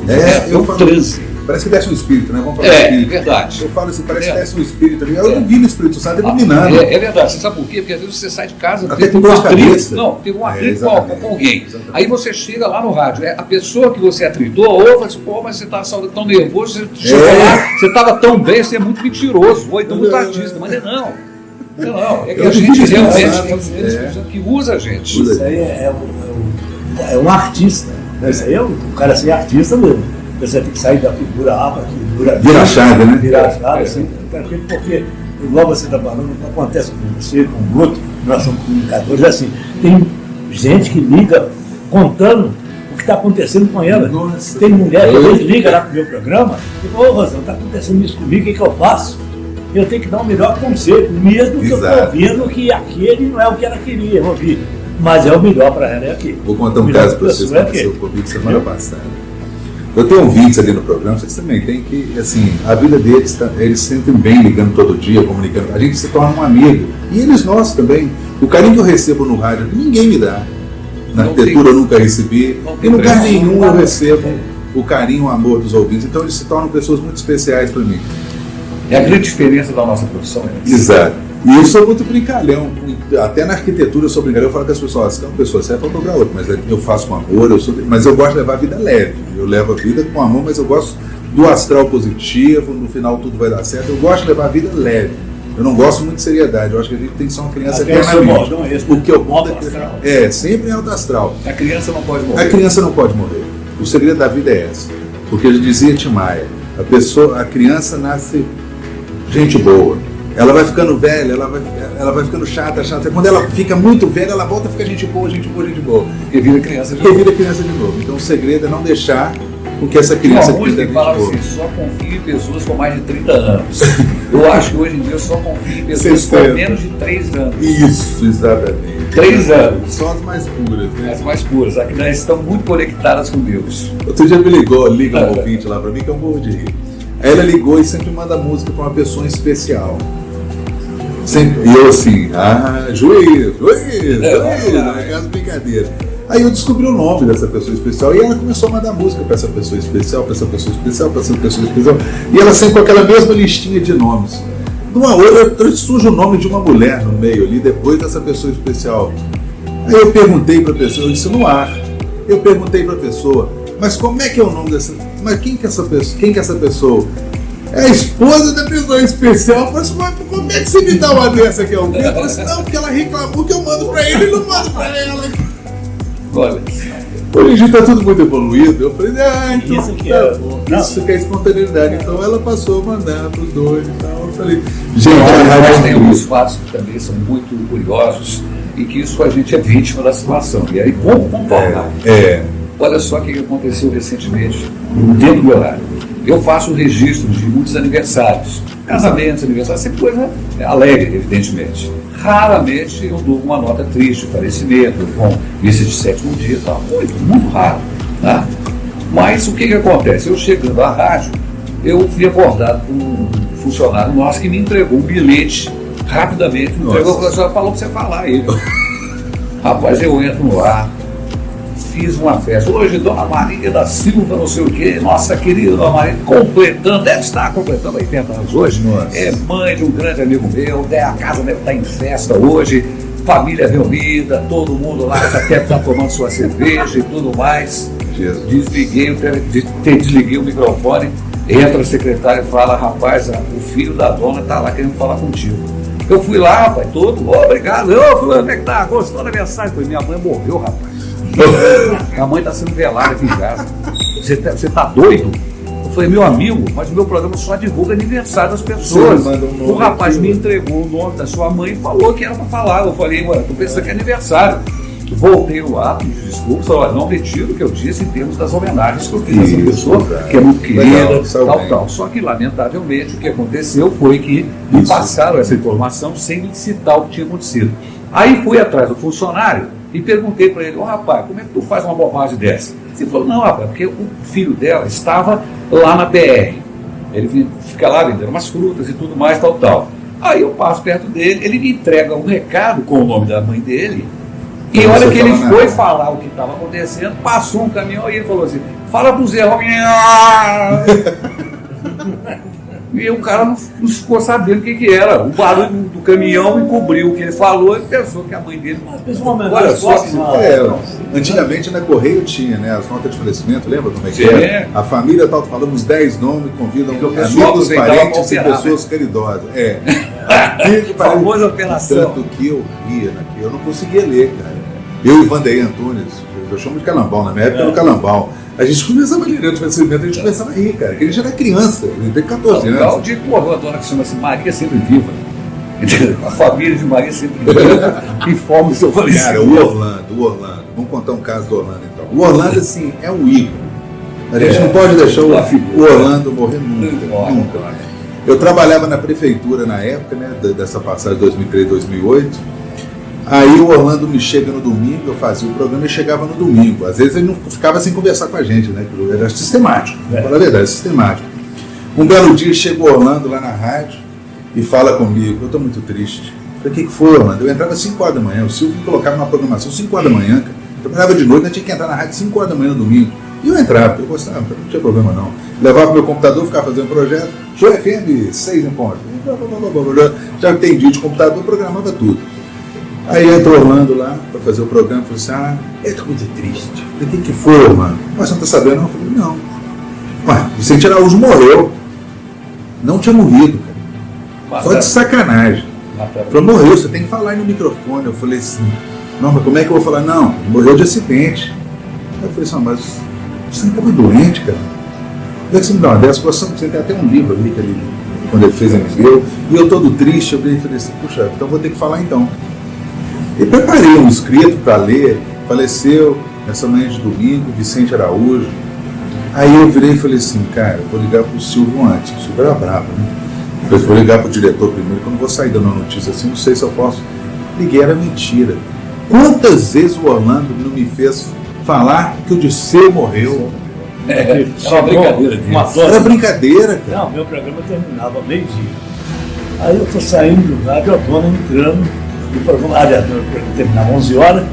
É um transe. parece que desce um espírito, né? Vamos falar espírito. Verdade. Eu falo assim, parece que desce um espírito ali. Eu não vi no Espírito Santo iluminando. É verdade. Você sabe por quê? Porque às vezes você sai de casa, Até teve com um dor de atrito. cabeça. Não, teve um atrito Exatamente. com alguém. Exatamente. Aí você chega lá no rádio, a pessoa que você atritou, ou fala assim, pô, mas você tá tão nervoso, você chegou lá, você estava tão bem, você é muito mentiroso, ou então muito artista, mas não. Não, é que a gente realmente é o Espírito Santo que usa a gente. Isso aí é um artista. Né? Isso aí é o cara ser artista mesmo. Você tem que sair da figura A para a figura Vira a chave, né? Virar a chave, assim, porque igual você está falando, acontece com você, com o outro, nós somos comunicadores, assim, tem gente que liga contando o que está acontecendo com ela. Nossa. Tem mulher que às vezes liga lá para o meu programa e fala, ô Rosana, está acontecendo isso comigo, o que eu faço? Eu tenho que dar o melhor conselho, mesmo que eu estou ouvindo que aquele não é o que ela queria ouvir. Mas é o melhor para ela, é aquele. Vou contar um caso para vocês que aconteceu comigo semana passada. Eu tenho ouvintes ali no programa, vocês também têm que, assim, a vida deles, eles se sentem bem ligando todo dia, comunicando. A gente se torna um amigo. E eles nós também. O carinho que eu recebo no rádio, ninguém me dá. Na arquitetura eu nunca recebi. Em lugar nenhum eu recebo o carinho, o amor dos ouvintes. Então eles se tornam pessoas muito especiais para mim. É a grande diferença da nossa profissão. Exato. E eu sou muito brincalhão. Até na arquitetura eu sou brincalhão. Eu falo com as pessoas, se é uma pessoa certa, eu vou procurar outra. Mas eu faço com amor, mas eu gosto de levar a vida leve. Eu levo a vida com amor, mas eu gosto do astral positivo. No final tudo vai dar certo. Eu gosto de levar a vida leve. Eu não gosto muito de seriedade. Eu acho que a gente tem que ser uma criança eternamente. Porque o bom sempre em alto astral. A criança não pode morrer. A criança não pode morrer. O segredo da vida é esse. Porque já dizia Tim Maia, a criança nasce gente boa. Ela vai ficando velha, ela vai ficando chata. Quando ela fica muito velha, ela volta a ficar gente boa. Porque vira criança de novo. Então o segredo é não deixar com que essa criança que fala assim, só confio em pessoas com mais de 30 anos. Eu acho que hoje em dia eu só confio em pessoas com menos de 3 anos. Isso, exatamente. 3 anos. São as mais puras, né? As mais puras. Aqui nós estamos muito conectadas com Deus. Outro dia liga um ouvinte lá pra mim que eu morro de rir. Aí ela ligou e sempre manda música pra uma pessoa especial. Sempre, e eu assim, juiz, aquelas brincadeiras. Aí eu descobri o nome dessa pessoa especial e ela começou a mandar música para essa pessoa especial, e ela sempre com aquela mesma listinha de nomes. Numa outra surge o nome de uma mulher no meio ali, depois dessa pessoa especial. Aí eu perguntei para a pessoa, eu disse no ar, eu perguntei para a pessoa, mas como é que é o nome dessa, mas quem que é essa pessoa? É a esposa da pessoa especial. Eu falei assim, mas como é que você me dá uma dessa aqui ao vivo? Eu falei assim, não, porque ela reclamou que eu mando pra ele e não mando pra ela. Olha. Hoje em dia tá tudo muito evoluído. Eu falei, então isso que é bom. Isso que é espontaneidade. Então ela passou a mandar pros dois e tal. Eu falei, mas tem alguns fatos que também são muito curiosos e que isso a gente é vítima da situação. E aí, como contornar? Olha só o que aconteceu recentemente dentro do horário. Eu faço registros de muitos aniversários, casamentos, aniversários, sempre coisa alegre, evidentemente. Raramente eu dou uma nota triste, falecimento, com missa de 7º dia e tal. Muito raro. Tá? Mas o que acontece? Eu chegando à rádio, eu fui abordado por um funcionário nosso que me entregou um bilhete rapidamente, falou para você falar ele. Rapaz, eu entro no ar. Fiz uma festa. Hoje, Dona Maria da Silva, não sei o quê, nossa querida Dona Maria, deve estar completando 80 anos hoje. Nossa. É mãe de um grande amigo meu, a casa deve estar em festa hoje, família reunida, todo mundo lá até está tomando sua cerveja e tudo mais. Desliguei o microfone, entra a secretária e fala, rapaz, o filho da dona está lá querendo falar contigo. Eu fui lá, rapaz, obrigado. Fulano, como é que tá? Gostou da mensagem? Minha mãe morreu, rapaz. Minha mãe está sendo velada aqui em casa. Você tá doido? Eu falei, meu amigo, mas o meu programa só divulga aniversário das pessoas. O rapaz me entregou o nome da sua mãe e falou que era para falar. Eu falei, mano, tu pensa que é aniversário. Voltei no ar, me desculpa, falei, não retiro o que eu disse em termos das homenagens que eu fiz a essa pessoa, que é muito querida, tal. Só que, lamentavelmente, o que aconteceu foi que me passaram essa informação sem me citar o que tinha acontecido. Aí fui atrás do funcionário e perguntei para ele, rapaz, como é que tu faz uma bobagem dessa? Ele falou, não, rapaz, porque o filho dela estava lá na BR. Ele fica lá vendendo umas frutas e tudo mais, tal. Aí eu passo perto dele, ele me entrega um recado com o nome da mãe dele. E olha que ele foi falar o que estava acontecendo, passou um caminhão e ele falou assim, fala pro Zé Rominho. E o cara não ficou sabendo o que era. O barulho do caminhão encobriu o que ele falou e pensou que a mãe dele. Olha só, antigamente na Correio tinha, né, as notas de falecimento, lembra como é que Sim. era? A família tal, falamos 10 nomes, convidam Então, o pessoal amigos, aproveitava parentes pra e operar, pessoas caridosas. É. Famosa operação. Tanto que eu ria naquilo, eu não conseguia ler, cara. Eu e Vandeir Antunes, eu chamo de Calambão, na minha época era o Calambão. A gente começava a ler o vencimento, a gente começava a rir, cara, porque a gente era criança, ele tem 14 anos. O dia que morreu a dona que chama-se Maria Sempre Viva. A família de Maria Sempre Viva informa o seu falecimento. Cara, o Orlando, vamos contar um caso do Orlando então. O Orlando, assim, é um ícone. A gente não pode deixar o Orlando morrer nunca. Eu trabalhava na prefeitura na época, né, dessa passagem de 2003, 2008. Aí o Orlando me chega no domingo, eu fazia o programa e chegava no domingo. Às vezes ele não ficava sem conversar com a gente, né? Era sistemático, para falar a verdade, sistemático. Um belo dia chega o Orlando lá na rádio e fala comigo, eu estou muito triste. Eu falei, o que foi, Orlando? Eu entrava às 5 horas da manhã, o Silvio me colocava numa programação 5 horas da manhã, cara. Eu trabalhava de noite, eu tinha que entrar na rádio 5 horas da manhã no domingo. E eu entrava, eu gostava, não tinha problema não. Levava meu computador, ficava fazendo projeto, Show FM, 6 em ponto. Já entendi de computador, programava tudo. Aí entra o Orlando lá para fazer o programa e falou assim, eu estou muito triste. Eu falei, o que foi, Orlando? Mas você não está sabendo? Não? Eu falei, não. Ué, Vicente Araújo morreu. Não tinha morrido, cara. Só de sacanagem. Falei, morreu, você tem que falar aí no microfone. Eu falei assim, não, mas como é que eu vou falar? Não, morreu de acidente. Aí eu falei assim, mas você não estava doente, cara? Eu falei assim, não, dessa situação, você tem até um livro ali, que ele, quando ele fez a MBA, e eu todo triste, eu falei assim, puxa, então vou ter que falar então. E preparei um escrito para ler, faleceu nessa manhã de domingo, Vicente Araújo. Aí eu virei e falei assim, cara, eu vou ligar para o Silvio antes, o Silvio era bravo, né? Eu falei, vou ligar para o diretor primeiro, que eu não vou sair dando uma notícia assim, não sei se eu posso. Liguei, era mentira. Quantas vezes o Orlando não me fez falar que o Disseu morreu? É uma brincadeira. Era brincadeira, cara. Não, meu programa terminava meio-dia. Aí eu tô saindo do rádio, a dona entrando. O programa terminava 11 horas,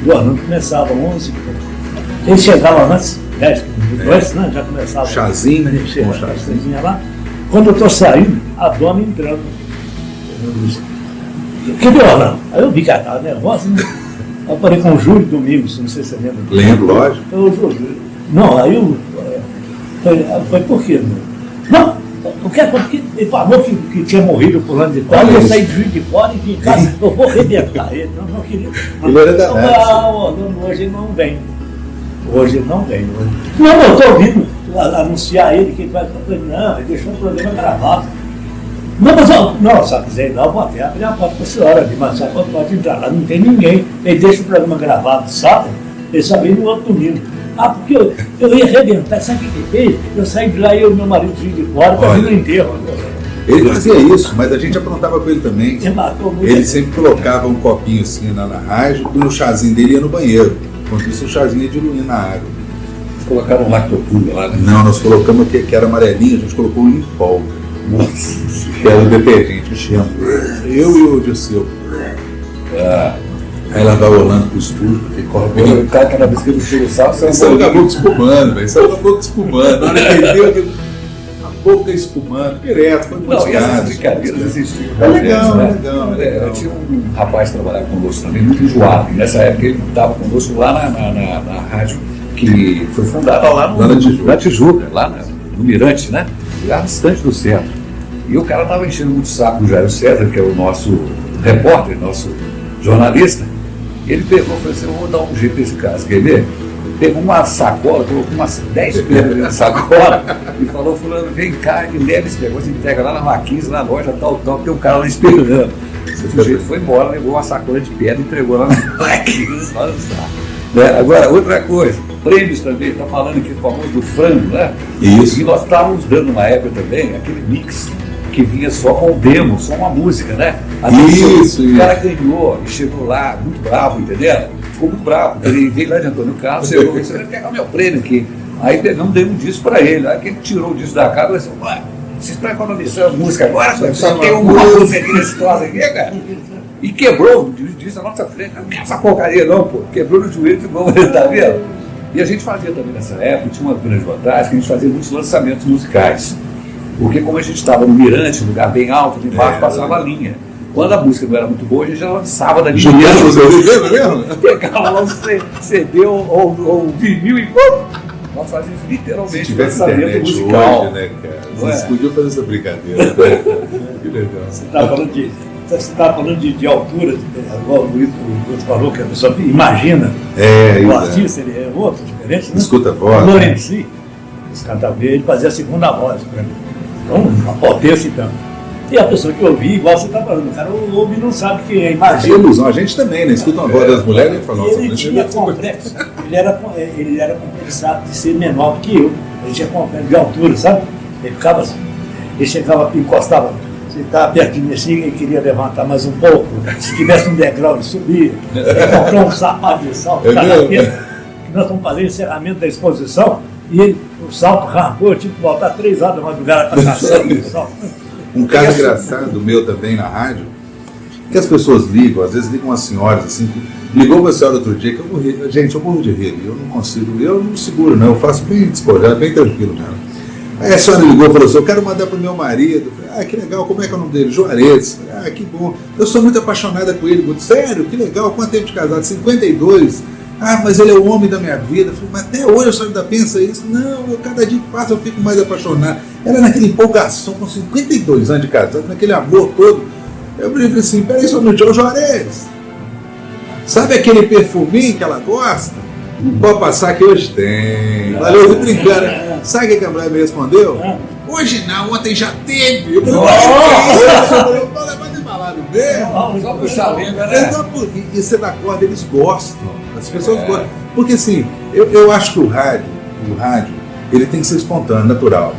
o Orlando começava 11. Ele chegava antes, 10 minutos antes, né? Já começava. Chazinho, né? Chegava chazinho lá. Quando eu estou saindo, a dona entrando. Eu disse, cadê o Orlando? Aí eu vi que ela estava nervosa, né? Eu falei com o Júlio Domingos, não sei se você lembra. Lembro, lógico. Não, aí eu falei, por quê? Não. O que é porque ele falou que tinha morrido por ano de tal, e eu saí de Juiz de Fora e vim em casa, eu vou arrebentar ele, não queria. Ele era danado. Não, hoje ele não vem. Hoje ele não vem. Não, eu estou ouvindo anunciar ele que ele vai. Não, ele deixou o programa gravado. Não, mas não, se quiser ir lá, eu vou até abrir a porta para a senhora ali, mas a senhora pode entrar lá, não tem ninguém. Ele deixa o programa gravado sábado, ele só vem no outro domingo. Porque eu ia arrebentar, sabe o que ele fez? Eu saí de lá e eu e meu marido vim de fora para vir no enterro. Ele fazia isso, mas a gente aprontava com ele também. Ele sempre colocava um copinho assim na rádio e no chazinho dele ia no banheiro. Enquanto isso, o chazinho ia diluindo na água. Vocês colocaram lactopurga lá, né? Não, nós colocamos que era amarelinho, a gente colocou o Limpol. Nossa, que era o detergente, o shampoo. Eu e o Dirceu. Aí lá vai o Orlando pro estúdio, porque corre bem. O cara, cada vez que ele tira o sal, saiu da boca espumando, velho. Saiu da boca espumando. Na hora que ele deu, a boca espumando, direto, foi muito. Não, e essas brincadeiras existiam. É legal, né? Legal. Tinha um rapaz que trabalhava conosco também, muito enjoado. E nessa época ele estava conosco lá na rádio, que foi fundada lá na Tijuca, lá no Mirante, né? Lá distante do centro. E o cara estava enchendo muito o saco do Jair César, que é o nosso repórter, nosso jornalista. Ele pegou e falou assim, eu vou dar um jeito nesse caso, quer ver? Pegou uma sacola, colocou umas 10 pedras na sacola e falou, fulano, vem cá e leva esse negócio, entrega lá na Maquis, na loja, tal, tem um cara lá esperando. O sujeito foi embora, levou uma sacola de pedra e entregou lá na Maquis. Agora, outra coisa, prêmios também, está falando aqui do famoso do frango, né? Isso. E nós estávamos dando uma época também, aquele mix que vinha só com o demo, só uma música, né? Isso. O cara ganhou e chegou lá muito bravo, entendeu? Ficou muito bravo. Ele veio lá de Antônio Carlos, chegou e disse, vai pegar o meu prêmio aqui. Aí pegamos, demos um disco para ele. Aí que ele tirou o disco da cara e disse, ué, vocês estão economizando música agora? Só tem uma música aqui nesse troço aqui, cara. E quebrou o disco na nossa frente. Não quer essa porcaria não, pô. Quebrou no joelho de novo, tá vendo? E a gente fazia também nessa época, tinha uma grande vantagem, que a gente fazia muitos lançamentos musicais. Porque como a gente estava no mirante, um lugar bem alto, ali embaixo passava a linha. Quando a música não era muito boa, a gente já lançava da linha. Pegava lá o CD ou o vinil e nós fazíamos literalmente lançamento musical. Hoje, né, cara? Vocês podiam fazer essa brincadeira. Que legal. Você está falando de altura, igual o Luiz falou, que a pessoa imagina o artista, ele é outro, diferente, né? Escuta a voz. O Lorenzi, esse cantava, ele fazia a segunda voz para mim. Então, uma potência então. E a pessoa que ouvia, igual você está falando, o cara ouve e não sabe quem é, Tem imagina. ilusão, a gente também, né? Escuta uma voz das mulheres e fala, nossa, Ele tinha complexo, ele era complexado de ser menor do que eu. Ele tinha complexo de altura, sabe? Ele ficava assim, ele chegava, encostava, você estava perto de mim assim, ele queria levantar mais um pouco. Se tivesse um degrau, ele subia. Ele comprou um sapato de salto, nós vamos fazer o encerramento da exposição, e o salto arrancou, eu tive que voltar 3 horas da madrugada para caçar o salto. Um caso engraçado meu também na rádio, que as pessoas ligam, às vezes ligam umas senhoras assim, que ligou uma senhora outro dia, que eu morri, gente, eu morro de rir, eu não consigo, eu não seguro não, eu faço bem despojado, bem tranquilo mesmo. Aí a senhora ligou e falou assim, eu quero mandar pro meu marido. Eu falei, que legal, como é que é o nome dele? Juarez. Que bom, eu sou muito apaixonada por ele. Sério, que legal, quanto tempo de casado? 52. Mas ele é o homem da minha vida. Eu falei, mas até hoje a senhora ainda pensa isso? Não, cada dia que passa eu fico mais apaixonado. Ela naquela empolgação, com 52 anos de casado, naquele amor todo. Eu falei assim, peraí só um minutinho, ô Juarez, sabe aquele perfuminho que ela gosta? Pode passar que hoje tem. Valeu, tô brincando. Sabe o que a mulher me respondeu? Hoje não, ontem já teve. Eu falei, eu vou levar de balado mesmo. Só puxar a língua, né? E você dá corda, eles gostam. As pessoas gostam. Porque assim, eu acho que o rádio, ele tem que ser espontâneo, natural.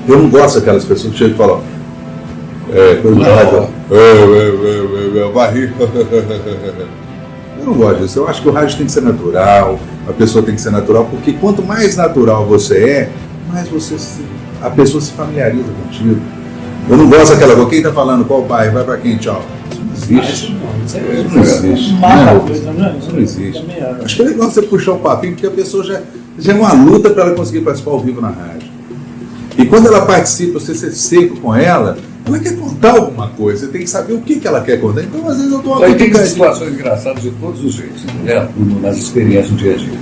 Eu não gosto daquelas pessoas que chegam e falam, coisa do rádio, vai rir. Eu não gosto disso. Eu acho que o rádio tem que ser natural, a pessoa tem que ser natural, porque quanto mais natural você é, mais a pessoa se familiariza contigo. Eu não gosto daquela coisa, quem está falando, qual bairro, vai para quem, tchau. Isso não existe. Isso não existe. Isso não existe. Acho que é legal você puxar um papinho, porque a pessoa já é uma luta para ela conseguir participar ao vivo na rádio. E quando ela participa, você ser seco com ela quer contar alguma coisa, você tem que saber o que ela quer contar. Então, às vezes, eu dou uma tem situações engraçadas de todos os jeitos, né? Nas experiências do dia a dia.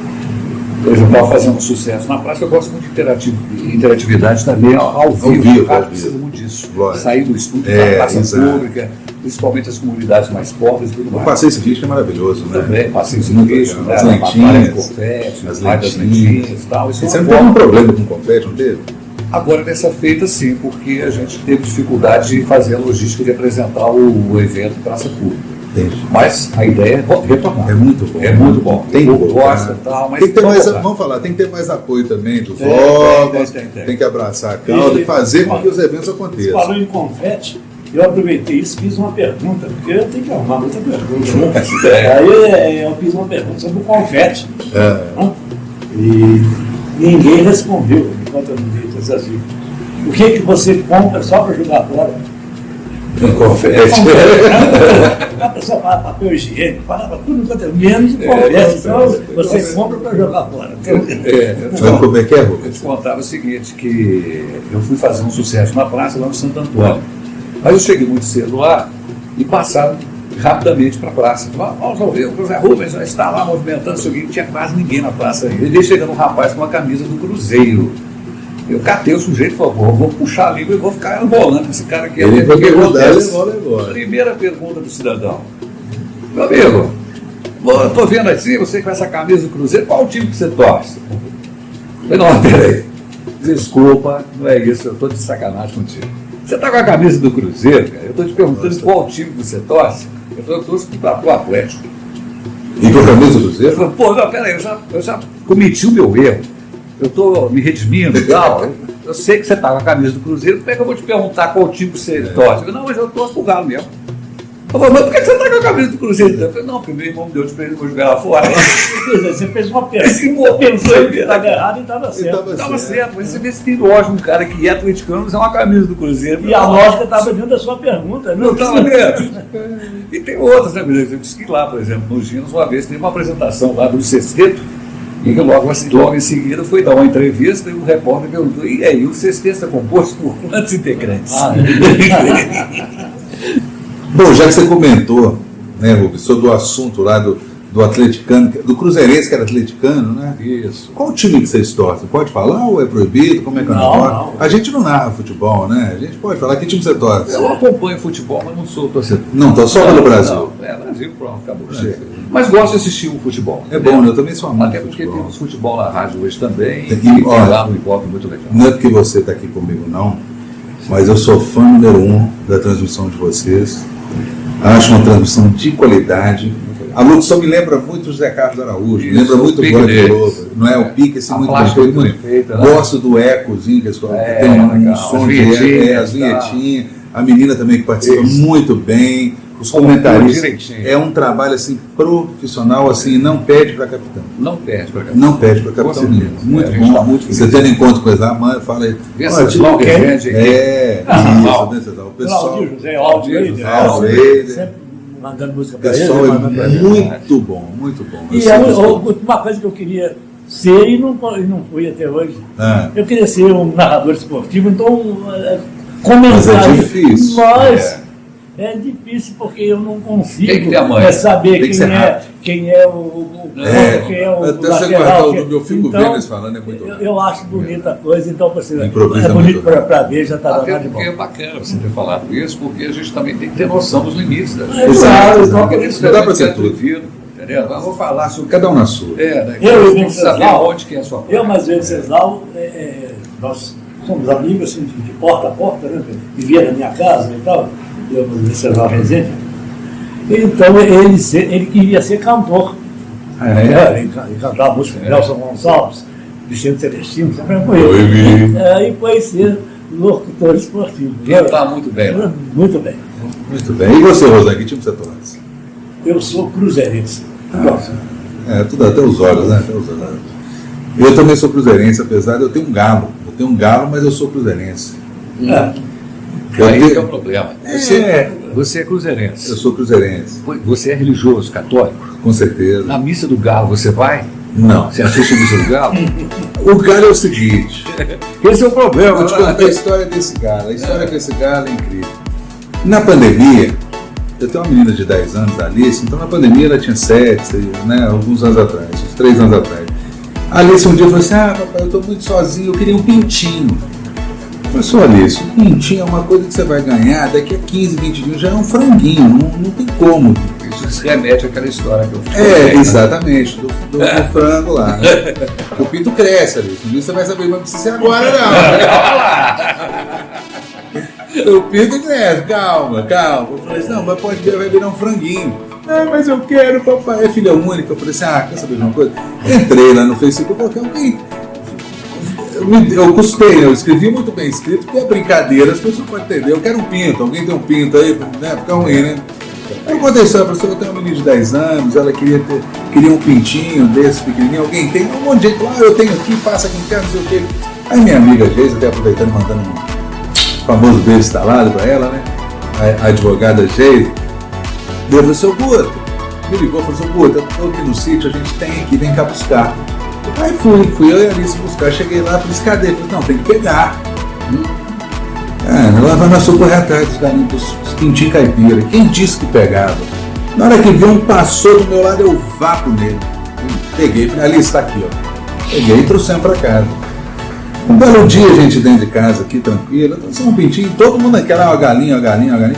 Por exemplo, eu estava fazendo um sucesso na praça, eu gosto muito de interatividade também ao vivo. O cara precisa muito disso. Sair do estúdio para a praça pública, principalmente as comunidades mais pobres e tudo mais. O passeio ciclístico é maravilhoso, né? Também, passeio ciclístico, as lentinhas, confete, as lentinhas e tal. Você não teve um problema com confete, não teve? Agora, nessa feita, sim, porque a gente teve dificuldade de fazer a logística de apresentar o evento em praça pública. Entendi. Mas a ideia é retornar. É muito bom. É muito bom. Tem que gosta e tal, mas tem que ter mais, vamos falar, tem que ter mais apoio também dos órgãos, tem que abraçar a causa e fazer com que os eventos aconteçam. Você falou em confete, eu aproveitei isso e fiz uma pergunta, porque eu tenho que arrumar muita pergunta. Aí eu fiz uma pergunta sobre o confete. E ninguém respondeu, enquanto eu não dei essas dicas. O que você compra só para jogar fora? Confete. A pessoa fala papel higiênico, falava tudo menos o confete. Então você compra para jogar fora. Então, como é que é, Rubens? Eu te contava o seguinte, que eu fui fazer um sucesso na praça lá no Santo Antônio. Mas eu cheguei muito cedo lá e passaram rapidamente para a praça. Vamos ouvir, o José Rubens já está lá movimentando, não tinha quase ninguém na praça ainda. E veio chegando um rapaz com uma camisa do Cruzeiro. Eu catei o sujeito e falei, vou puxar a língua e vou ficar enrolando esse cara aqui. Ele vai perguntar, primeira pergunta do cidadão. Meu amigo, eu estou vendo assim, você com essa camisa do Cruzeiro, qual o time que você torce? Eu falei, não, peraí. Desculpa, não é isso, eu estou de sacanagem contigo. Você está com a camisa do Cruzeiro, cara? Eu estou te perguntando qual time que você torce. Eu falei, eu torço para o Atlético. E com a camisa do Cruzeiro? Eu falei, não, peraí, eu já cometi o meu erro. Eu estou me redimindo e tal. Eu sei que você está com a camisa do Cruzeiro, como é que eu vou te perguntar qual time que você torce? Eu falei, não, mas eu torço pro Galo mesmo. Eu falei, mas por que você está com a camisa do Cruzeiro? Eu falei, não, porque meu irmão me deu de presente, vou jogar lá fora. Você fez uma pergunta, pensou que estava errado e estava certo. Estava certo, mas você vê se tem lógica, um cara que é atleticano usar uma camisa do Cruzeiro. E a lógica estava dentro da sua pergunta. Não estava dentro. E tem outras, né? Eu disse que lá, por exemplo, no Ginos, uma vez teve uma apresentação lá do Sexteto, E que logo em seguida foi dar uma entrevista e o repórter perguntou: e aí, o sexteto está composto por quantos integrantes? Bom, já que você comentou, né, Rubens, sobre o assunto lá do atleticano, do cruzeirense que era atleticano, né? Isso. Qual time que vocês torcem? Pode falar ou é proibido? Como é que é o negócio? A gente não narra futebol, né? A gente pode falar. Que time você torce? Eu acompanho futebol, mas não sou torcedor. Não, tô só pelo Brasil. Não, Brasil, pronto, acabou. Chega. Mas gosto de assistir o futebol. É bom, né? Eu também sou amante Até de porque futebol. temos futebol na rádio hoje também. E, E olha, lá no Ibope muito legal. Não é porque você está aqui comigo, não, mas eu sou fã número 1 da transmissão de vocês. Acho uma transmissão de qualidade. A locução me lembra muito o José Carlos Araújo, me lembra muito o pique Band deles. Globo, não é? O pique assim, A muito plástica bem muito feito. bem feita, né? Gosto do ecozinho, que É, tem um legal. som As de vinhetinhas, as vinhetinhas. A menina também que participa Isso. muito bem. Os Tudo comentaristas. direitinho. É um trabalho assim profissional, assim, não pede para capitão. Não perde para cá. Não pede para Com capitão certeza. mesmo. Muito A gente bom. tá muito feliz. Você tendo encontro com eles lá, mãe, fala aí. Venceslau Olha, Rezende aqui. É, isso, Venceslau. O pessoal, Claudio José Alves, Alves. sempre mandando música o para ele, pessoal mandando pra é ele. muito bom, muito bom. Eu E sei disso. uma coisa que eu queria ser e não fui até hoje. Ah. Eu queria ser um narrador esportivo, então Mas é comentar. difícil. Mas é difícil porque eu não consigo Tem que ter a manha. saber Tem que ser rápido. quem é o quem é o Até você lateral. guardar o nome, eu fico Então, vendo eles falando, é muito bom. eu acho bonita a coisa, então você Improvisa é bonito muito. para ver, já está Até danado de porque bom. é bacana você ter falado isso, porque a gente também tem que ter noção dos limites da gente. Exato, Exato. então, Isso Não dá pra é ser tudo. atrevido, entendeu? Mas vou falar sobre. Cada um na sua. Né? Eu e o Tem que saber Venceslau, onde que é a sua eu mais Venceslau, nós somos amigos assim, de porta a porta, né? Vivia na minha casa e tal, eu e o Venceslau Rezende. Então ele queria ser cantor. Ele cantava a música de Nelson Gonçalves, Vicente Celestino, sempre apoiou. E foi ser locutor esportivo. Ele está muito bem lá. Muito bem. Muito bem. E você, Rosane, que time você torce? Eu sou cruzeirense. Tudo até os olhos, né? Até os olhos. Eu também sou cruzeirense, apesar de eu ter um galo. Eu tenho um galo, mas eu sou cruzeirense. Aí que é o problema. É. Você é cruzeirense. Eu sou cruzeirense, Você é religioso, católico. com certeza. Na missa do Galo você vai? Não. Você assiste a missa do Galo? O galo é o seguinte. Esse é o problema. Eu vou te contar a história desse galo. A história com esse galo é incrível. Na pandemia, eu tenho uma menina de 10 anos, a Alice, então na pandemia ela tinha 7, né, alguns anos atrás, uns 3 anos atrás. A Alice um dia falou assim: papai, eu estou muito sozinho, eu queria um pintinho. Eu falei assim: Alice, um pintinho é uma coisa que você vai ganhar daqui a 15, 20 dias, já é um franguinho, não tem como. Isso se remete àquela história que eu fiz. Exatamente, do frango lá. Né? O pinto cresce, Alice, um dia você vai saber, mas não precisa ser agora não. O pinto cresce, calma. Eu falei assim: não, mas pode ver, vai virar um franguinho. Mas eu quero, papai. É filha única. Eu falei assim: quer saber de uma coisa? Entrei lá no Facebook, coloquei alguém. Eu custei, eu escrevi muito bem escrito, porque é brincadeira, as pessoas podem entender. Eu quero um pinto, alguém tem um pinto aí, né? Fica ruim, né? Eu contei isso pra você: eu tenho uma menina de 10 anos, ela queria um pintinho desse pequenininho, alguém tem, um monte de gente, eu tenho aqui, passa aqui em casa, não sei o quê. Aí minha amiga Geisa, até aproveitando, mandando um famoso beijo instalado pra ela, né? A advogada Geisa, eu falei: seu Guto, me ligou, falou: seu Guto, eu tô aqui no sítio, a gente tem aqui, vem cá buscar. Aí fui eu e a Alice buscar, cheguei lá, falei: cadê? Falei: não, tem que pegar. Ela vai na sua correr atrás dos galinhos, dos pintinhos caipira. Quem disse que pegava? Na hora que veio um passou do meu lado, eu vapo nele. Peguei, falei: Alice, tá aqui, ó. Peguei e trouxemos pra casa. Um belo dia, a gente dentro de casa aqui, tranquilo, trouxemos um pintinho, todo mundo aqui era uma galinha,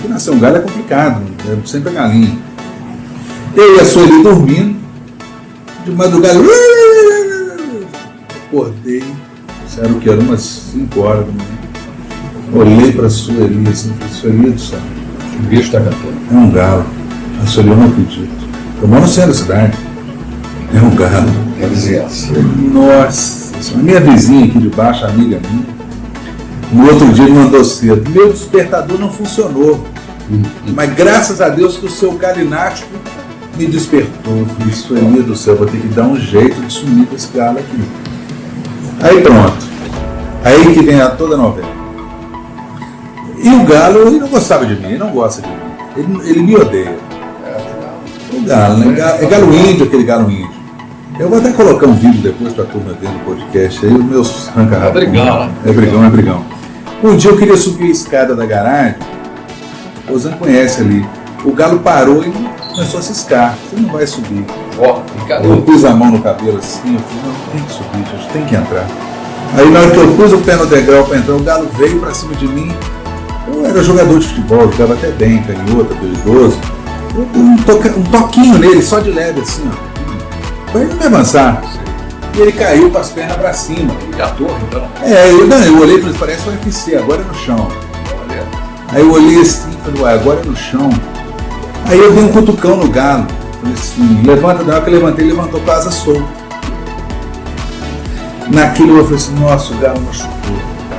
que nascer um galho é complicado, sempre a galinha. Eu e a Sueli dormindo, de madrugada, acordei, disseram que era umas 5 horas da manhã. Olhei para a Sueli assim, falei: Sueli do céu, O bicho está cantando. é um galo. A Sueli: eu não acredito. Eu moro no centro da cidade. É um galo. É a vizinhança. Nossa, a minha vizinha aqui de baixo, amiga minha, no outro dia me mandou cedo: meu despertador não funcionou, mas graças a Deus que o seu galinático me despertou. Eu falei: Sueli do céu, vou ter que dar um jeito de sumir com esse galo aqui. Aí pronto. Aí que vem toda a novela. E o galo, ele não gostava de mim, ele não gosta de mim. Ele me odeia. O galo, né? É galo índio, aquele galo índio. Eu vou até colocar um vídeo depois para a turma ver no podcast aí, os meus arranca-rabo. É brigão, né? É brigão. Um dia eu queria subir a escada da garagem, o Zan conhece ali. O galo parou e começou a ciscar. Você não vai subir. Ó, Eu pus a mão no cabelo assim, eu falei, não, tem que subir, gente, tem que entrar. Aí na hora que eu pus o pé no degrau para entrar, o galo veio para cima de mim. Eu era jogador de futebol, jogava até bem, canhoto, habilidoso. Eu dei um toquinho nele, só de leve assim, ó. Pra ele não avançar. E ele caiu com as pernas para cima. E a torre, então? Eu olhei e falei, parece um UFC, agora é no chão. Olha. Aí eu olhei assim e falei, ué, agora é no chão. Aí eu dei um cutucão no galo. Falei assim, levanta, na hora que eu levantei, ele levantou com a asa solta. Naquilo eu falei assim, nossa, o galo machucou.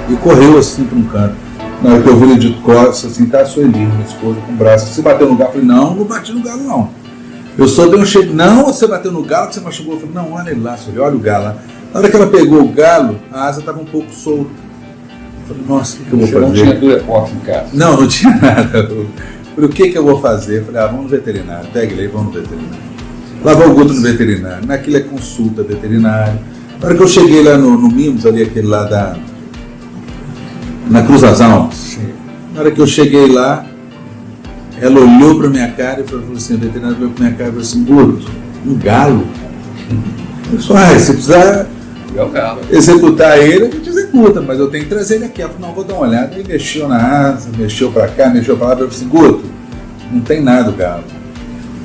E correu assim para um canto. Na hora que eu vi ele de costas, assim, tá a Sueli, minha esposa, com o braço. Você bateu no galo? Eu falei, não bati no galo não. Eu só dei um cheiro, não, você bateu no galo que você machucou. Eu falei, não, olha ele lá, Sueli, olha o galo lá. Na hora que ela pegou o galo, a asa estava um pouco solta. Eu falei, nossa, o que eu vou fazer? Não tinha durepox em casa? Não tinha nada. Eu falei, o que eu vou fazer? Eu falei, vamos no veterinário, pega ele aí, vamos no veterinário. Lavar o Guto no veterinário. Naquilo é consulta veterinária. Na hora que eu cheguei lá no Mimos, ali aquele lá na Cruz das Almas, na hora que eu cheguei lá, ela olhou pra minha cara e falou assim, o veterinário olhou pra minha cara e falou assim, Guto, um galo? Eu falei, se precisar executar ele, a gente executa, mas eu tenho que trazer ele aqui. Ela falou, não, vou dar uma olhada. Ele mexeu na asa, mexeu pra cá, mexeu pra lá, eu falei assim, Guto, não tem nada o galo.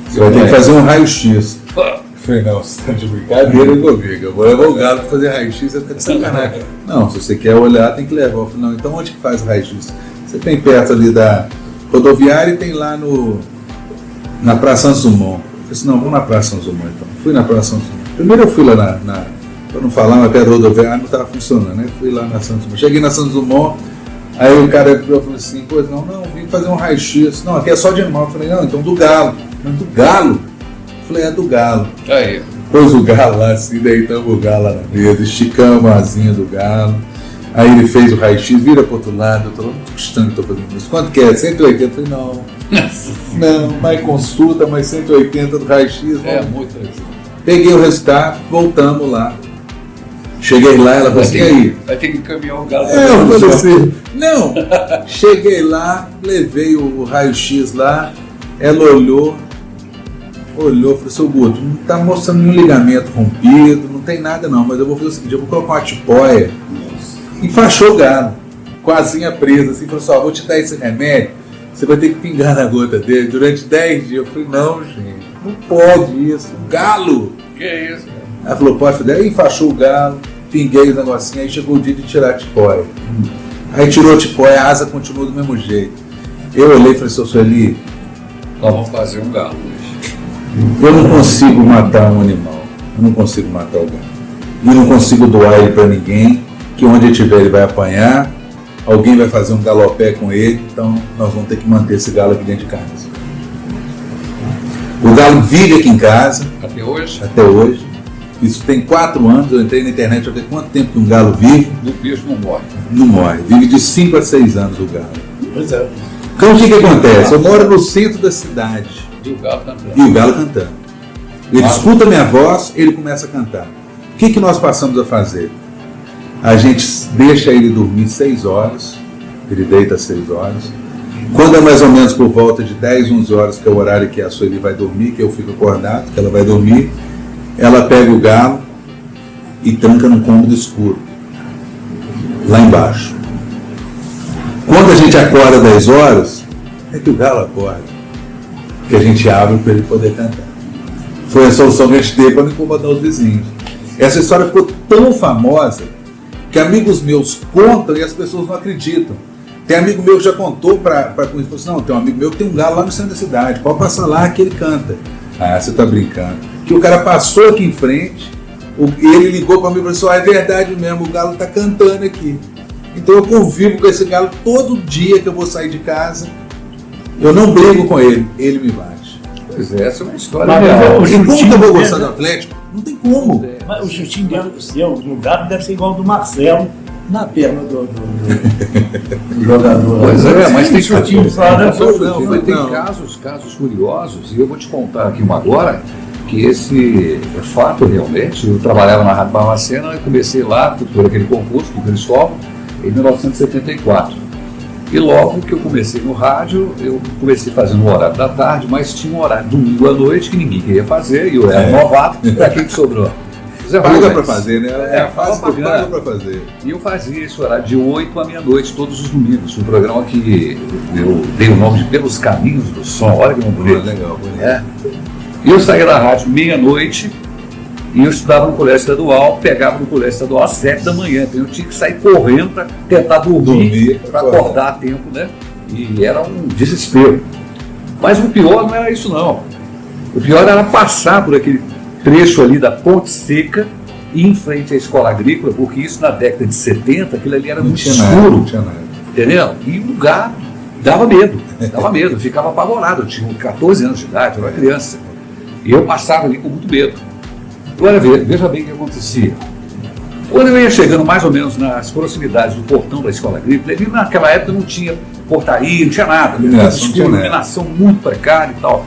Você vai ter que fazer um raio-x. Eu falei, não, você tá de brincadeira comigo. Eu vou levar o galo para fazer raio-x, você tá de sacanagem. Não, se você quer olhar, tem que levar. Eu falei, não, então onde que faz o raio-x? Você tem perto ali da rodoviária e tem lá na Praça Santos Dumont. Eu falei assim, não, vamos na Praça Santos Dumont então. Fui na Praça Santos Dumont. Primeiro eu fui lá para não falar, mas perto da rodoviária não estava funcionando, né? Fui lá na Santos Dumont. Cheguei na Santos Dumont, aí o cara falou assim, pois não, vim fazer um raio-x. Não, aqui é só de animal. Eu falei, não, então do galo. Não, do galo? Eu falei, é do galo. Aí. Pôs o galo lá assim, deitamos o galo lá na mesa, esticamos a asinha do galo. Aí ele fez o raio-x, vira pro outro lado, eu tô custando que estou fazendo isso. Quanto que é? 180? Eu falei, não, mais consulta, mais 180 do raio-x. É muito legal. Peguei o resultado, voltamos lá. Cheguei lá, ela falou assim, e aí? Vai ter que caminhar o galo. Eu falei assim, não. Cheguei lá, levei o raio-x lá, ela olhou, falou, seu Guto, não está mostrando nenhum ligamento rompido, não tem nada não, mas eu vou fazer o seguinte, eu vou colocar uma tipóia. Enfaixou o galo, com a asinha presa, assim, falou assim, vou te dar esse remédio, você vai ter que pingar na gota dele durante 10 dias. Eu falei, não, gente, não pode isso, galo. Que é isso, cara? Ela falou, pode fazer. Aí enfaixou o galo, pinguei os negocinhos, aí chegou o dia de tirar a tipóia. Aí tirou a tipóia, a asa continuou do mesmo jeito. Eu olhei e falei, seu Sueli, nós vamos fazer um galo hoje. Eu não consigo matar um animal, eu não consigo matar o galo. E não consigo doar ele para ninguém, que onde ele estiver ele vai apanhar, alguém vai fazer um galopé com ele, então nós vamos ter que manter esse galo aqui dentro de casa. O galo vive aqui em casa. Até hoje? Até hoje. Isso tem 4 anos, eu entrei na internet para ver quanto tempo que um galo vive. O bicho não morre. Não morre, vive de 5 a 6 anos o galo. Pois é. Então o que acontece? Eu moro no centro da cidade. E o galo cantando. E o galo cantando. Ele escuta a minha voz, ele começa a cantar. O que nós passamos a fazer? A gente deixa ele dormir 6 horas, ele deita 6 horas. Quando é mais ou menos por volta de 10, 11 horas, que é o horário que a Sueli vai dormir, que eu fico acordado, que ela vai dormir, ela pega o galo e tranca num cômodo escuro, lá embaixo. Quando a gente acorda 10 horas, é que o galo acorda, que a gente abre para ele poder cantar. Foi a solução que a gente teve para não incomodar os vizinhos. Essa história ficou tão famosa que amigos meus contam e as pessoas não acreditam. Tem amigo meu que já contou para com isso, falou assim, não, tem um amigo meu que tem um galo lá no centro da cidade, pode passar lá que ele canta. Ah, você está brincando. Que o cara passou aqui em frente, ele ligou para mim e falou assim, é verdade mesmo, o galo está cantando aqui. Então eu convivo com esse galo todo dia que eu vou sair de casa, eu não brigo com ele me bate. Pois é, essa é uma história Mas real. o E como que eu vou gostar dele, do Atlético? Não tem como. Mas o chutinho dele, o seu, do gato, deve ser igual ao do Marcelo na perna do jogador. Pois é, mas tem chutinho só, né? Mas tem casos curiosos, e eu vou te contar aqui um agora, que esse é fato realmente. Eu trabalhava na Rádio Barbacena, eu comecei lá por aquele concurso do Cristóvão em 1974. E logo que eu comecei no rádio, eu comecei fazendo o horário da tarde, mas tinha um horário domingo à noite que ninguém queria fazer, e eu era novato, para quem que sobrou? Paga para fazer, né? É fácil, paga para fazer. E eu fazia esse horário de 8 à meia-noite, todos os domingos. Um programa que eu dei o nome de Pelos Caminhos do Som. Olha que bonito. Legal, bonito. E eu saía da rádio meia-noite e eu estudava no colégio estadual, pegava no colégio estadual às 7 da manhã. Então eu tinha que sair correndo para tentar dormir para acordar a tempo, né? E era um desespero. Mas o pior não era isso, não. O pior era passar por aquele trecho ali da Ponte Seca e em frente à escola agrícola, porque isso na década de 70, aquilo ali era muito escuro, não tinha nada. Entendeu? E o lugar dava medo, eu ficava apavorado, eu tinha 14 anos de idade, eu era criança, e eu passava ali com muito medo. Agora veja bem o que acontecia. Quando eu ia chegando mais ou menos nas proximidades do portão da escola agrícola, ali naquela época não tinha portaria, não tinha nada, iluminação muito precária e tal.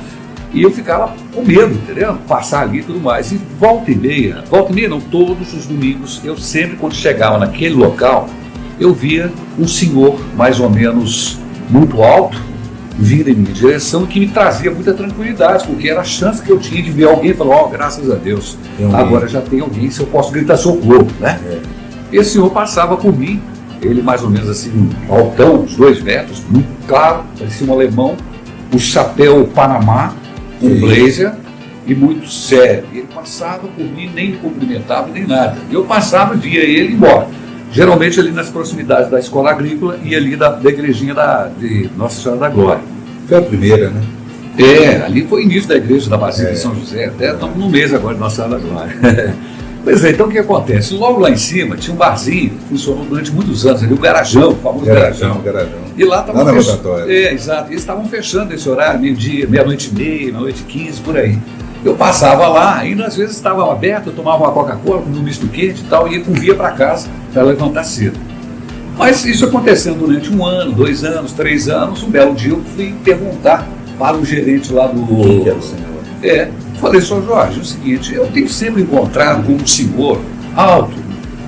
E eu ficava com medo, entendeu? Passar ali e tudo mais. E volta e meia não, todos os domingos, eu sempre, quando chegava naquele local, eu via um senhor, mais ou menos muito alto, vindo em minha direção, que me trazia muita tranquilidade, porque era a chance que eu tinha de ver alguém e falar, graças a Deus, agora já tem alguém, se eu posso gritar socorro, né? Esse senhor passava por mim, ele mais ou menos assim, altão, uns 2 metros, muito claro, parecia um alemão, um chapéu Panamá, um blazer e muito sério. E ele passava por mim, nem me cumprimentava nem nada. Eu passava e via ele embora. Geralmente ali nas proximidades da escola agrícola e ali da igrejinha de Nossa Senhora da Glória. Foi a primeira, né? Ali foi o início da igreja da Basílica de São José. Até estamos no mês agora de Nossa Senhora da Glória. Pois é, então o que acontece? Logo lá em cima tinha um barzinho que funcionou durante muitos anos ali, o Garajão, o famoso Garajão. E lá estava fechando. Exato. Eles estavam fechando esse horário, meio-dia, meia-noite e meia, meia-noite e 15, por aí. Eu passava lá, ainda às vezes estava aberto, eu tomava uma Coca-Cola, um misto quente e tal, e ia para casa para levantar cedo. Mas isso acontecendo durante 1 ano, 2 anos, 3 anos, um belo dia eu fui perguntar para o gerente lá do... Quem que era o senhor? Falei, Sr. Jorge, é o seguinte, eu tenho sempre encontrado com um senhor alto,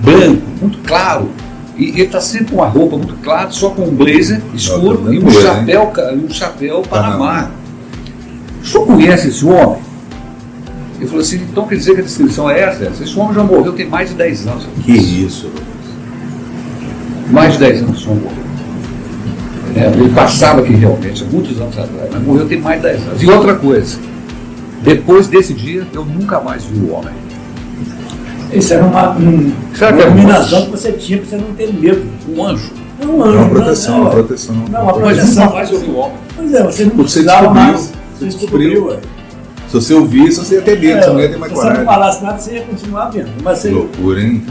branco, muito claro, e ele está sempre com uma roupa muito clara, só com um blazer escuro e um chapéu Panamá. O senhor conhece esse homem? Ele falou assim, então quer dizer que a descrição é essa? Esse homem já morreu tem mais de 10 anos. Que isso? Mais de 10 anos o senhor morreu. Ele passava aqui realmente, há muitos anos atrás, mas morreu tem mais de 10 anos. E outra coisa, depois desse dia, eu nunca mais vi o homem. Isso era uma iluminação que você tinha para você não ter medo. Um anjo. É um anjo. Uma proteção. Não, uma proteção. Mas nunca mais eu vi o homem. Pois é, você não precisava mais. Você descobriu. Se você ouvisse, você ia ter medo, você não ia ter mais coragem. Se você não falasse nada, você ia continuar vendo. Mas você... Loucura, hein?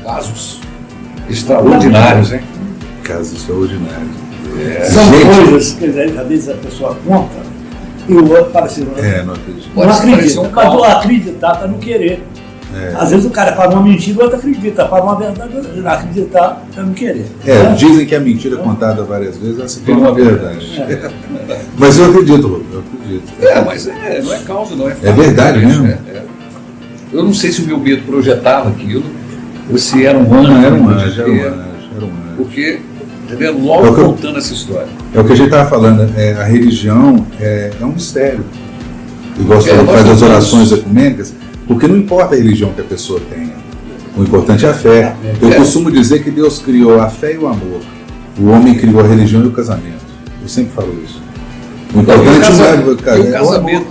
Casos extraordinários, hein? Casos extraordinários. São coisas que às vezes a pessoa conta e o outro fala assim, não acredito. Não acredita, mas o acreditar para não querer. Às vezes o cara fala uma mentira, o outro acredita, fala uma verdade, não acreditar para não querer. Dizem que a mentira contada várias vezes ela se torna uma verdade. Mas eu acredito, Rô, eu acredito. Mas não é causa, não é fato. É verdade mesmo. Eu não sei se o meu medo projetava aquilo, ou se era um anjo. Não, era um anjo. Porque, entendeu? Logo contando essa história. É o que a gente estava falando, a religião é um mistério. Igual você faz as orações ecumênicas, porque não importa a religião que a pessoa tenha, o importante é a fé. Eu costumo dizer que Deus criou a fé e o amor, o homem criou a religião e o casamento. Eu sempre falo isso. O importante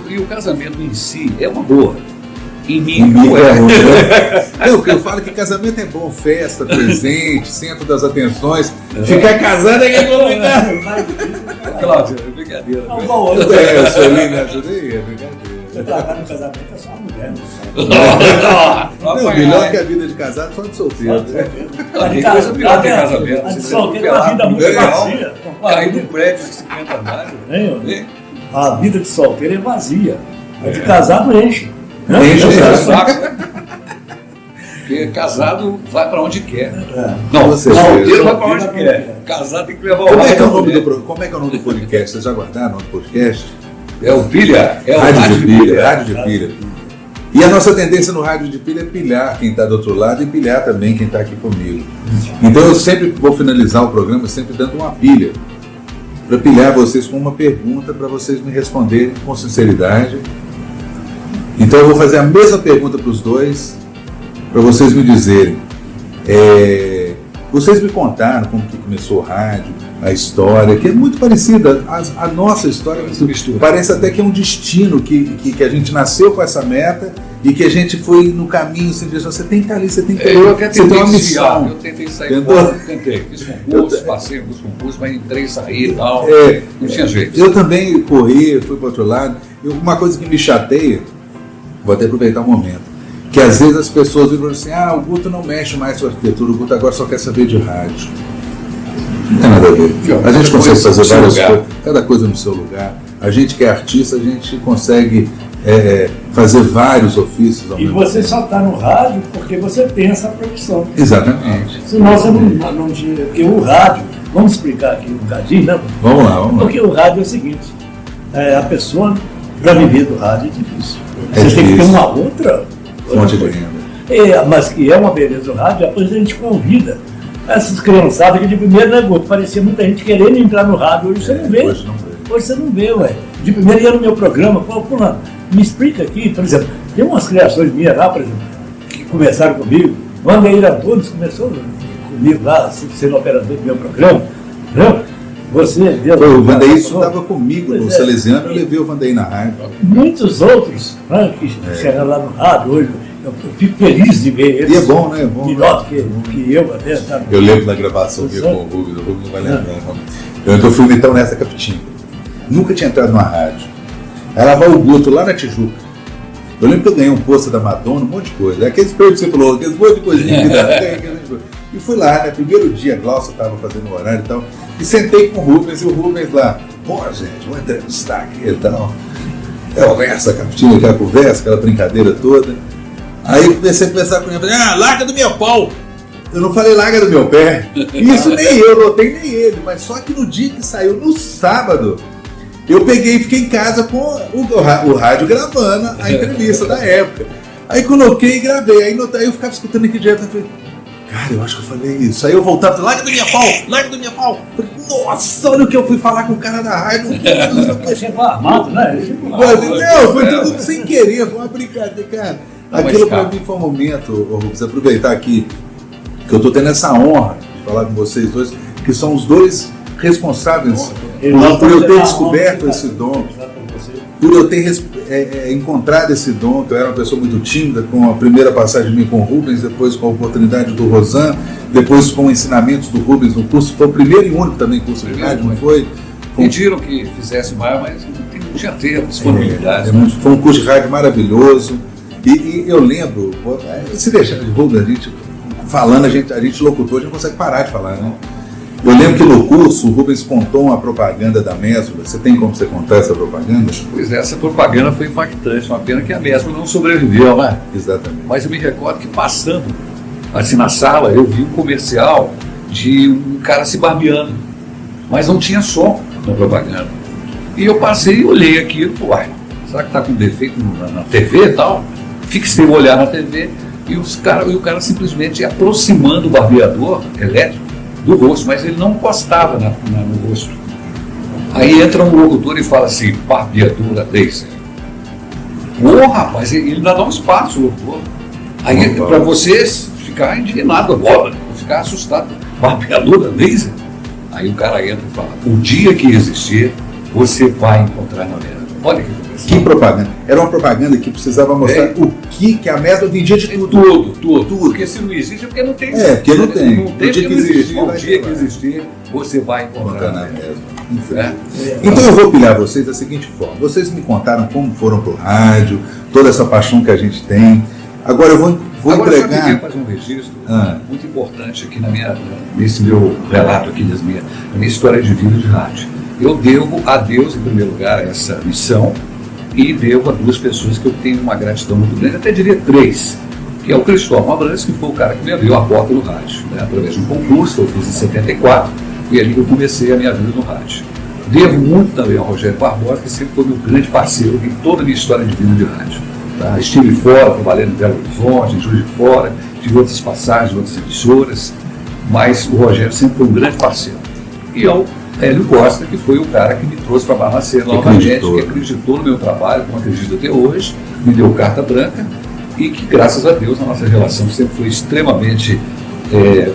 e o casamento em si é uma boa. Em mim não é. Eu falo que casamento é bom, festa, presente, centro das atenções. Ficar casado é que é complicado. Cláudio, é brincadeira. Eu sou ali, me ajudei, é brincadeira. Trabalhar no casamento é só a mulher. Não, melhor que a vida de casado, só de solteiro. Tem coisa pior que casamento. A de solteiro é uma vida muito vazia. Cair num prédio de 50 andares. A vida de solteiro é vazia. A de casado enche. Porque casado vai para onde quer. Solteiro vai para onde quer. Casado tem que levar o Como é que é o nome do podcast? Vocês já guardaram o nome do podcast? É o pilha? É o rádio de pilha. Rádio de pilha. E a nossa tendência no rádio de pilha é pilhar quem está do outro lado e pilhar também quem está aqui comigo. Então eu sempre vou finalizar o programa sempre dando uma pilha, para pilhar vocês com uma pergunta, para vocês me responderem com sinceridade. Então eu vou fazer a mesma pergunta para os dois, para vocês me dizerem. Vocês me contaram como que começou o rádio, a história, que é muito parecida. A nossa história parece até que é um destino, que a gente nasceu com essa meta e que a gente foi no caminho, você tem que estar ali, você tem que você tem uma missão. Eu tentei sair fora, fiz concursos, passei alguns concursos, mas entrei, saí e tal, não tinha jeito. Eu também corri, fui para o outro lado. Uma coisa que me chateia, vou até aproveitar o momento, que às vezes as pessoas viram assim, o Guto não mexe mais com arquitetura, o Guto agora só quer saber de rádio. Não tem nada a ver. A gente consegue fazer várias coisas, cada coisa no seu lugar. A gente que é artista, a gente consegue fazer vários ofícios ao mesmo tempo. E você só está no rádio porque você tem essa profissão. Exatamente. Senão você não tinha. Porque o rádio, vamos explicar aqui um bocadinho, né? Vamos lá. Porque o rádio é o seguinte, a pessoa, para viver do rádio, é difícil. Você tem que ter uma outra fonte de renda. Mas que é uma beleza do rádio, depois a gente convida essas criançadas que de primeiro, né, Guto? Parecia muita gente querendo entrar no rádio, hoje você não vê. Hoje você não vê, ué. De primeiro ia no meu programa, fulano, me explica aqui, por exemplo, tem umas criações minhas lá, por exemplo, que começaram comigo, Vandeir Antunes começou comigo lá, sendo operador do meu programa, entendeu? Você viu? O Vandeir estudava comigo no Salesiano, eu levei o Vandeir na rádio. Muitos outros, né, que chegaram lá no rádio hoje, eu fico feliz de ver eles. E é bom, né? É bom, melhor que eu até. Tá? Eu lembro da gravação que eu com o Rubens não vai lembrar. Eu fui então nessa Capitinga. Nunca tinha entrado numa rádio. Aí lá vai o Guto lá na Tijuca. Eu lembro que eu ganhei um pôster da Madonna, um monte de coisa. Aqueles prêmios que você falou, aqueles monte de coisinha. E fui lá, né? Primeiro dia, a Glaucia estava fazendo o horário e tal. E sentei com o Rubens e o Rubens lá. Pô, gente, vou entrevistar aqui e tal. Essa Capitinga, aquela conversa, aquela brincadeira toda. Aí eu comecei a conversar com ele, falei, larga do meu pau. Eu não falei larga do meu pé. Isso nem eu, notei nem ele. Mas só que no dia que saiu, no sábado, eu peguei e fiquei em casa com o rádio gravando a entrevista da época. Aí coloquei e gravei. Aí eu ficava escutando aqui direto. Falei, cara, eu acho que eu falei isso. Aí eu voltava e falei, larga do minha pau, larga do minha pau. Falei, nossa, olha o que eu fui falar com o cara da rádio. Você chegou armado, né? Não, foi tudo sem querer, foi uma brincadeira, cara. Aquilo para mim foi um momento, Rubens, aproveitar aqui que eu estou tendo essa honra de falar com vocês dois, que são os dois responsáveis por eu ter descoberto esse dom, por eu ter encontrado esse dom, que eu era uma pessoa muito tímida, com a primeira passagem minha com o Rubens, depois com a oportunidade do Rosan, depois com ensinamentos do Rubens no curso, foi o primeiro e único também curso de rádio, não foi? Pediram que fizesse mais, mas não tinha tempo, disponibilidade. Foi um curso de rádio maravilhoso. E eu lembro, se deixar de Rubens, a gente falando, a gente locutor, a gente não consegue parar de falar, né? Eu lembro que no curso o Rubens contou uma propaganda da Mesbla. Você tem como você contar essa propaganda? Pois é, essa propaganda foi impactante, uma pena que a Mesbla não sobreviveu, né? Exatamente. Mas eu me recordo que passando assim na sala, eu vi um comercial de um cara se barbeando, mas não tinha som na propaganda. E eu passei e olhei aquilo e falei, será que está com defeito na TV e tal? Fixei o olhar na TV e o cara simplesmente aproximando o barbeador elétrico do rosto, mas ele não encostava no rosto. Aí entra um locutor e fala assim, barbeadora laser. Ô rapaz, ele ainda dá um espaço, locutor. Aí para vocês ficar indignado agora, ficar assustado, barbeadora laser. Aí o cara entra e fala, o dia que existir, você vai encontrar na Mesbla. Olha que propaganda. Era uma propaganda que precisava mostrar o que a Mesbla vendia de tudo. Tudo. Porque se não existe, é porque não tem. Porque não tem. O dia que existir, você vai encontrar na Mesbla. Então eu vou pilhar vocês da seguinte forma. Vocês me contaram como foram pro rádio, toda essa paixão que a gente tem. Agora eu vou entregar... Eu queria fazer um registro muito importante aqui nesse meu relato aqui da minha história de vida de rádio. Eu devo a Deus, em primeiro lugar, essa missão, e devo a duas pessoas que eu tenho uma gratidão muito grande, até diria três, que é o Cristóvão Abrantes, que foi o cara que me abriu a porta do rádio, né, através de um concurso que eu fiz em 74, e ali que eu comecei a minha vida no rádio. Devo muito também ao Rogério Barbosa, que sempre foi meu grande parceiro em toda a minha história de vida de rádio. Tá? Estive fora, trabalhando em Belo Horizonte, em Juiz de Fora, tive outras passagens, outras emissoras, mas o Rogério sempre foi um grande parceiro. E ao Hélio Costa, que foi o cara que me trouxe para Barbacena novamente, que acreditou no meu trabalho, como acredita até hoje, me deu carta branca e que, graças a Deus, a nossa relação sempre foi extremamente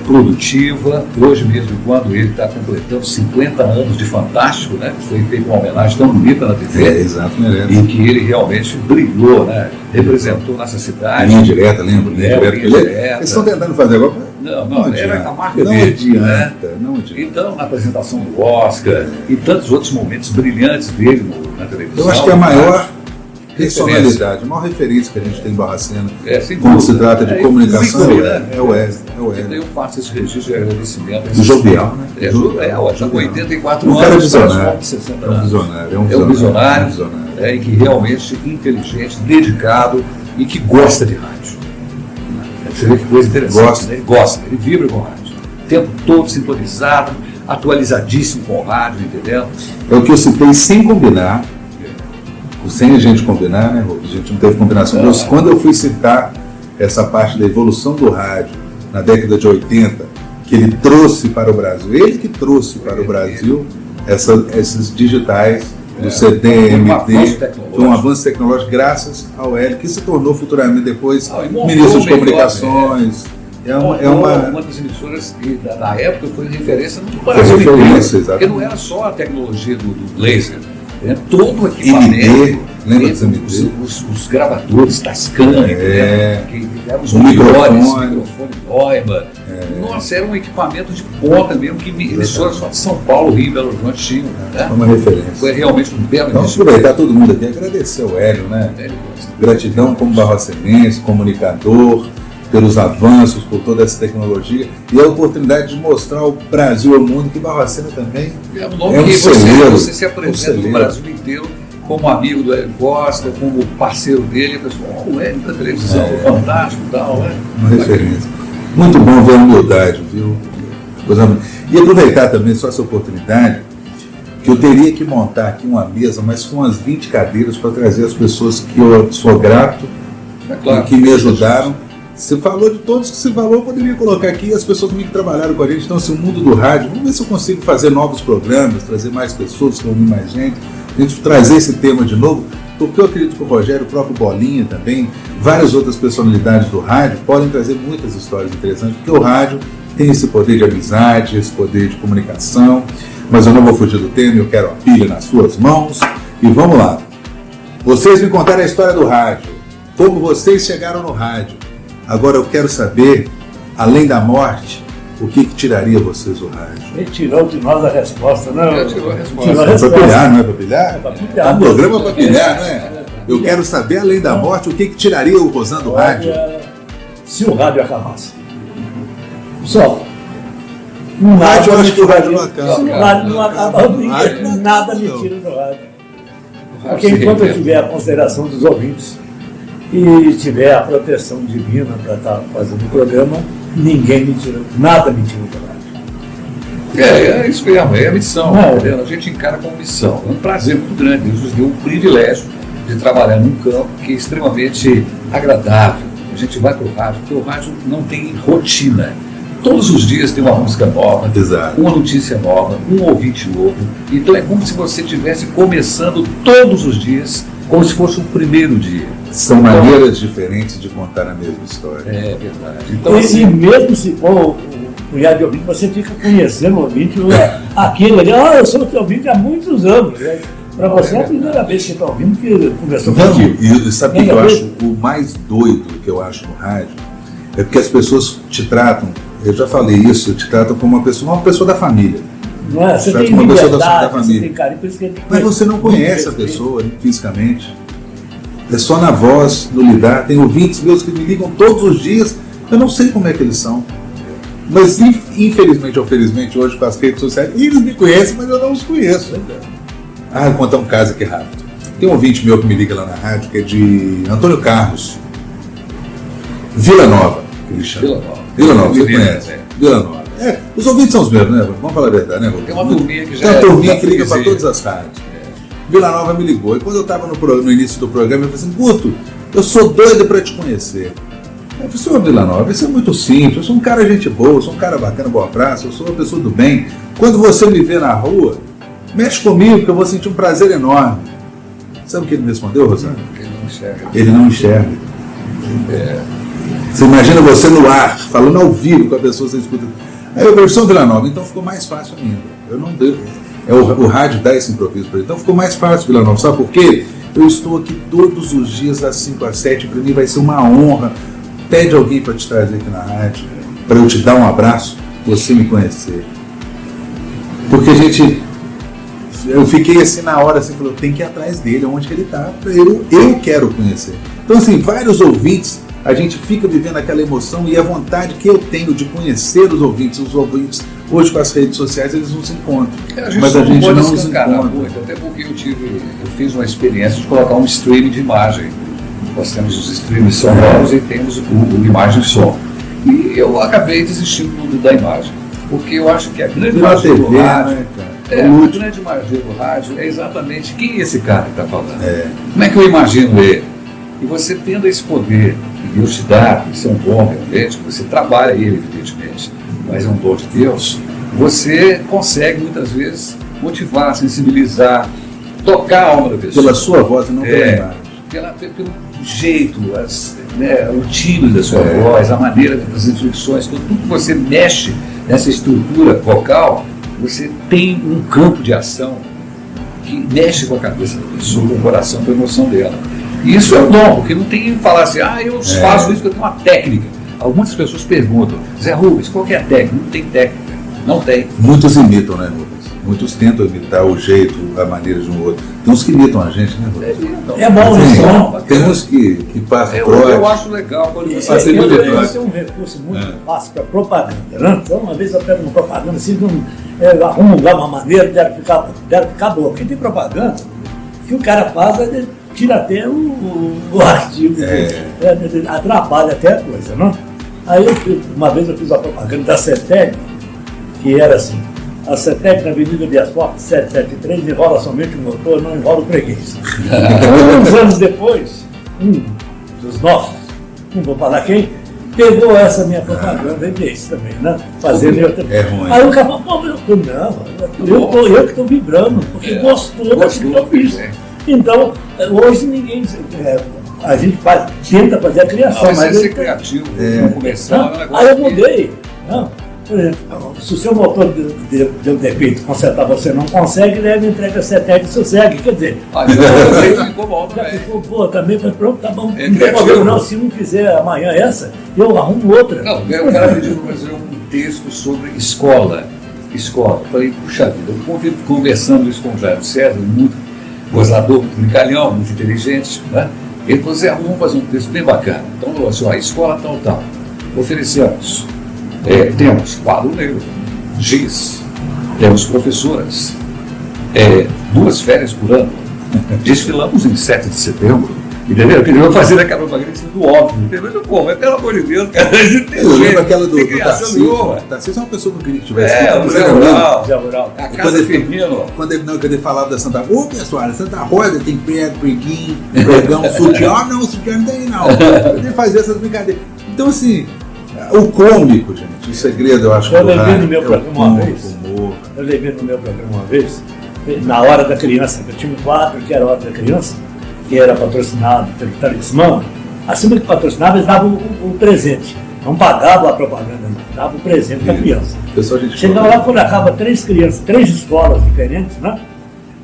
produtiva. Hoje mesmo, quando ele está completando 50 anos de Fantástico, né, que foi feita uma homenagem tão bonita na TV, exato, e que ele realmente brilhou, né, representou nossa cidade. Linha direta, lembra? Linha direta. Eles estão tentando fazer agora. Não, era a marca não dele. Adianta, não adianta. Então, na apresentação do Oscar e tantos outros momentos brilhantes dele na televisão. Eu acho que a maior personalidade, a maior referência que a gente tem em Barbacena, quando se trata de comunicação, é o Wesley. Eu faço esse registro de agradecimento. Jovial, né? Já com 84 um cara anos, visionário. 60 É um visionário. É um visionário, e que realmente inteligente, dedicado e que gosta de rádio. Você vê que coisa interessante. Ele gosta, ele vibra com rádio. O tempo todo sintonizado, atualizadíssimo com o rádio, entendeu? É o que eu citei sem combinar, sem a gente combinar, né, Rô? A gente não teve combinação. Mas quando eu fui citar essa parte da evolução do rádio na década de 80, que ele trouxe para o Brasil, ele que trouxe para o Brasil esses digitais do CDMD, foi um avanço tecnológico graças ao Hélio, que se tornou futuramente depois ministro de comunicações. Uma das emissoras que na época foi referência no Brasil inteiro, porque não era só a tecnologia do laser, todo o equipamento, lembra dos MD? Os gravadores Tascam, os o microfone Neumann. Nossa, era um equipamento de ponta mesmo, que emissoras só de São Paulo, Rio e Belo Horizonte tinham. Né? Uma referência. Foi realmente um belo Vamos aproveitar todo mundo aqui, agradecer ao Hélio, né? Gratidão como barrocenense, comunicador, pelos avanços, por toda essa tecnologia e a oportunidade de mostrar ao Brasil e ao mundo que Barbacena também é um celeiro. Você se apresenta no Brasil inteiro como amigo do Hélio Costa, como parceiro dele, pessoal, o Hélio da televisão, fantástico e tal, né? Uma referência. Muito bom ver a humildade, viu? E aproveitar também só essa oportunidade, que eu teria que montar aqui uma mesa, mas com umas 20 cadeiras para trazer as pessoas que eu sou grato e que me ajudaram. Você falou de todos que você falou, eu poderia colocar aqui as pessoas que trabalharam com a gente. Então, assim, o mundo do rádio, vamos ver se eu consigo fazer novos programas, trazer mais pessoas, reunir mais gente, a gente trazer esse tema de novo, porque eu acredito que o Rogério, o próprio Bolinha também, várias outras personalidades do rádio podem trazer muitas histórias interessantes, porque o rádio tem esse poder de amizade, esse poder de comunicação, mas eu não vou fugir do tema, eu quero a pilha nas suas mãos, e vamos lá. Vocês me contaram a história do rádio, como vocês chegaram no rádio. Agora eu quero saber, além da morte, o que tiraria vocês do rádio? Ele tirou de nós a resposta, não? Ele tirou a resposta. Tirou a É resposta. para pilhar, não é para pilhar? É para pilhar. É um programa para pilhar, não é? Eu quero saber, além da morte, o que tiraria o Rosão do rádio? Se o rádio acabasse. Só. O rádio, eu acho que o rádio não acaba. Se o rádio não acaba, nada me tira do rádio. Porque enquanto eu tiver a consideração dos ouvintes e tiver a proteção divina para estar fazendo o programa, ninguém me tira, nada me tira do rádio. É isso mesmo, é a missão. A gente encara como missão. É um prazer muito grande. Deus nos deu o privilégio de trabalhar num campo que é extremamente agradável. A gente vai para o rádio, porque o rádio não tem rotina. Todos os dias tem uma música nova, uma notícia nova, um ouvinte novo. Então é como se você estivesse começando todos os dias, como se fosse o primeiro dia. São maneiras diferentes de contar a mesma história. É verdade. Então, e mesmo se for o de ouvinte, você fica conhecendo o ouvinte, aquilo ali, eu sou teu ouvinte há muitos anos. Né? Para você é a primeira vez que você está ouvindo que conversou contigo. E sabe o que eu acho? O mais doido que eu acho no rádio é porque as pessoas te tratam, eu já falei isso, te tratam como uma pessoa da família. Não é? Você tem liberdade, você tem carinho, por isso que ele mas você não conhece a pessoa fisicamente. É só na voz, no lidar. Tem ouvintes meus que me ligam todos os dias, eu não sei como é que eles são. Mas infelizmente ou felizmente hoje com as redes sociais, eles me conhecem, mas eu não os conheço. Vou contar um caso aqui rápido. Tem um ouvinte meu que me liga lá na rádio, que é de Antônio Carlos, Vila Nova, que ele chama. Vila Nova, você conhece? Vila Nova. Os ouvintes são os mesmos, né? Vamos falar a verdade, né? Tem uma turminha que já Tem uma turminha da que liga para freguesia. todas as rádios. Vila Nova me ligou. E quando eu estava no início do programa, eu falei assim, Guto, eu sou doido para te conhecer. Eu falei, senhor Vila Nova, isso é muito simples, eu sou um cara gente boa, eu sou um cara bacana, boa praça, eu sou uma pessoa do bem. Quando você me vê na rua, mexe comigo que eu vou sentir um prazer enorme. Sabe o que ele me respondeu, Rosana? Ele não enxerga. Ele não enxerga. Você imagina você no ar, falando ao vivo com a pessoa, você escuta. Aí eu falei, senhor Vila Nova, então ficou mais fácil ainda. Eu não dei. O rádio dá esse improviso para ele. Então ficou mais fácil, Vila Nova. Sabe por quê? Eu estou aqui todos os dias, das 5 às 7. Para mim vai ser uma honra. Pede alguém para te trazer aqui na rádio, para eu te dar um abraço, você me conhecer. Porque, gente, eu fiquei assim na hora, assim, falou, tem que ir atrás dele, onde que ele está. Eu quero conhecer. Então, assim, vários ouvintes, a gente fica vivendo aquela emoção e a vontade que eu tenho de conhecer os ouvintes hoje com as redes sociais, eles não se encontram. Mas a gente não se encontra. Muito, até porque eu fiz uma experiência de colocar um streaming de imagem. Nós temos os streams sonoros e temos o imagem e som. E eu acabei desistindo da imagem, porque eu acho que a grande magia do rádio, né, a grande magia do rádio é exatamente quem é esse cara que está falando. Como é que eu imagino ele? E você tendo esse poder, que Deus te dá, isso é um dom realmente, que você trabalha ele, evidentemente, mas é um dom de Deus, você consegue muitas vezes motivar, sensibilizar, tocar a alma da pessoa. Pela sua voz e não pela imagem. Pelo jeito, o timbre da sua voz, a maneira das inflexões, tudo que você mexe nessa estrutura vocal, você tem um campo de ação que mexe com a cabeça da pessoa, com o coração, com a emoção dela. E isso é um dom, porque não tem que falar assim, eu faço isso porque eu tenho uma técnica. Algumas pessoas perguntam, Zé Rubens, qual que é a técnica? Não tem técnica, não tem. Muitos imitam, né, Rubens? Muitos tentam imitar o jeito, a maneira de um outro. Tem uns que imitam a gente, né, Rubens? É bom, né? Tem uns que passam eu acho legal quando você Esse é um recurso muito fácil para propaganda, né? Então, uma vez eu pego uma propaganda assim, arrumo uma maneira de ficar boa. Porque tem propaganda que o cara faz, ele tira até o artigo, atrapalha até a coisa, não? Aí uma vez eu fiz uma propaganda da CETEG, que era assim, a CETEG na Avenida de Asfalto 773 enrola somente o motor, não enrola o freguês. Uns anos depois, um dos nossos, não vou falar quem, pegou essa minha propaganda e desse também, né? Fazendo eu também. É ruim. Aí o cara falou, eu que estou vibrando, porque gostou daquilo que eu fiz. Então, hoje ninguém. A gente tenta fazer a criação. Mas ser criativo, no começar, aí eu mudei. Não, por exemplo, se o seu motor deu defeito, consertar você não consegue, leva e entrega a CETEG e sossega. Quer dizer, ficou bom já também. ficou, pô, também, mas pronto, tá bom. É Não tem criativo. problema, não. Se não fizer amanhã essa, eu arrumo outra. Não, o cara pediu para fazer um texto sobre escola. Eu falei, puxa vida, eu convivo conversando isso com o Jairo César, muito gozador, muito brincalhão, muito inteligente, né? Ele falou, Zé, vamos fazer um texto bem bacana. Então, falou assim, a escola tal. Oferecemos, temos quadro negro, giz, temos professoras, 2 férias por ano, desfilamos em 7 de setembro, entendeu? Eu vou fazer aquela propaganda do óbvio, entendeu? Pô, mas pelo amor de Deus, cara, Eu lembro aquela do Tarcísio. Tarcísio é uma pessoa que eu queria que tivesse. O Zé Rural. Já A casa feminino. Quando ele falava da Santa Rosa, pessoal, Santa Rosa tem preto, prequinho, pregão, sutiã. Não, sutiã não tem não. Ele fazia essas brincadeiras. Então, assim, o cômico, gente, o segredo, eu acho que Eu do levei rádio no meu é o programa uma cômico, vez. humor. Eu levei no meu programa uma vez, na Hora da Criança, eu tinha um quadro que era a Hora da Criança, que era patrocinado pelo Talismã. Acima que patrocinava, eles davam o presente. Não pagavam a propaganda, não. Davam o presente para a criança. Pessoal, gente Chegava lá, quando acaba 3 crianças, 3 escolas diferentes, né?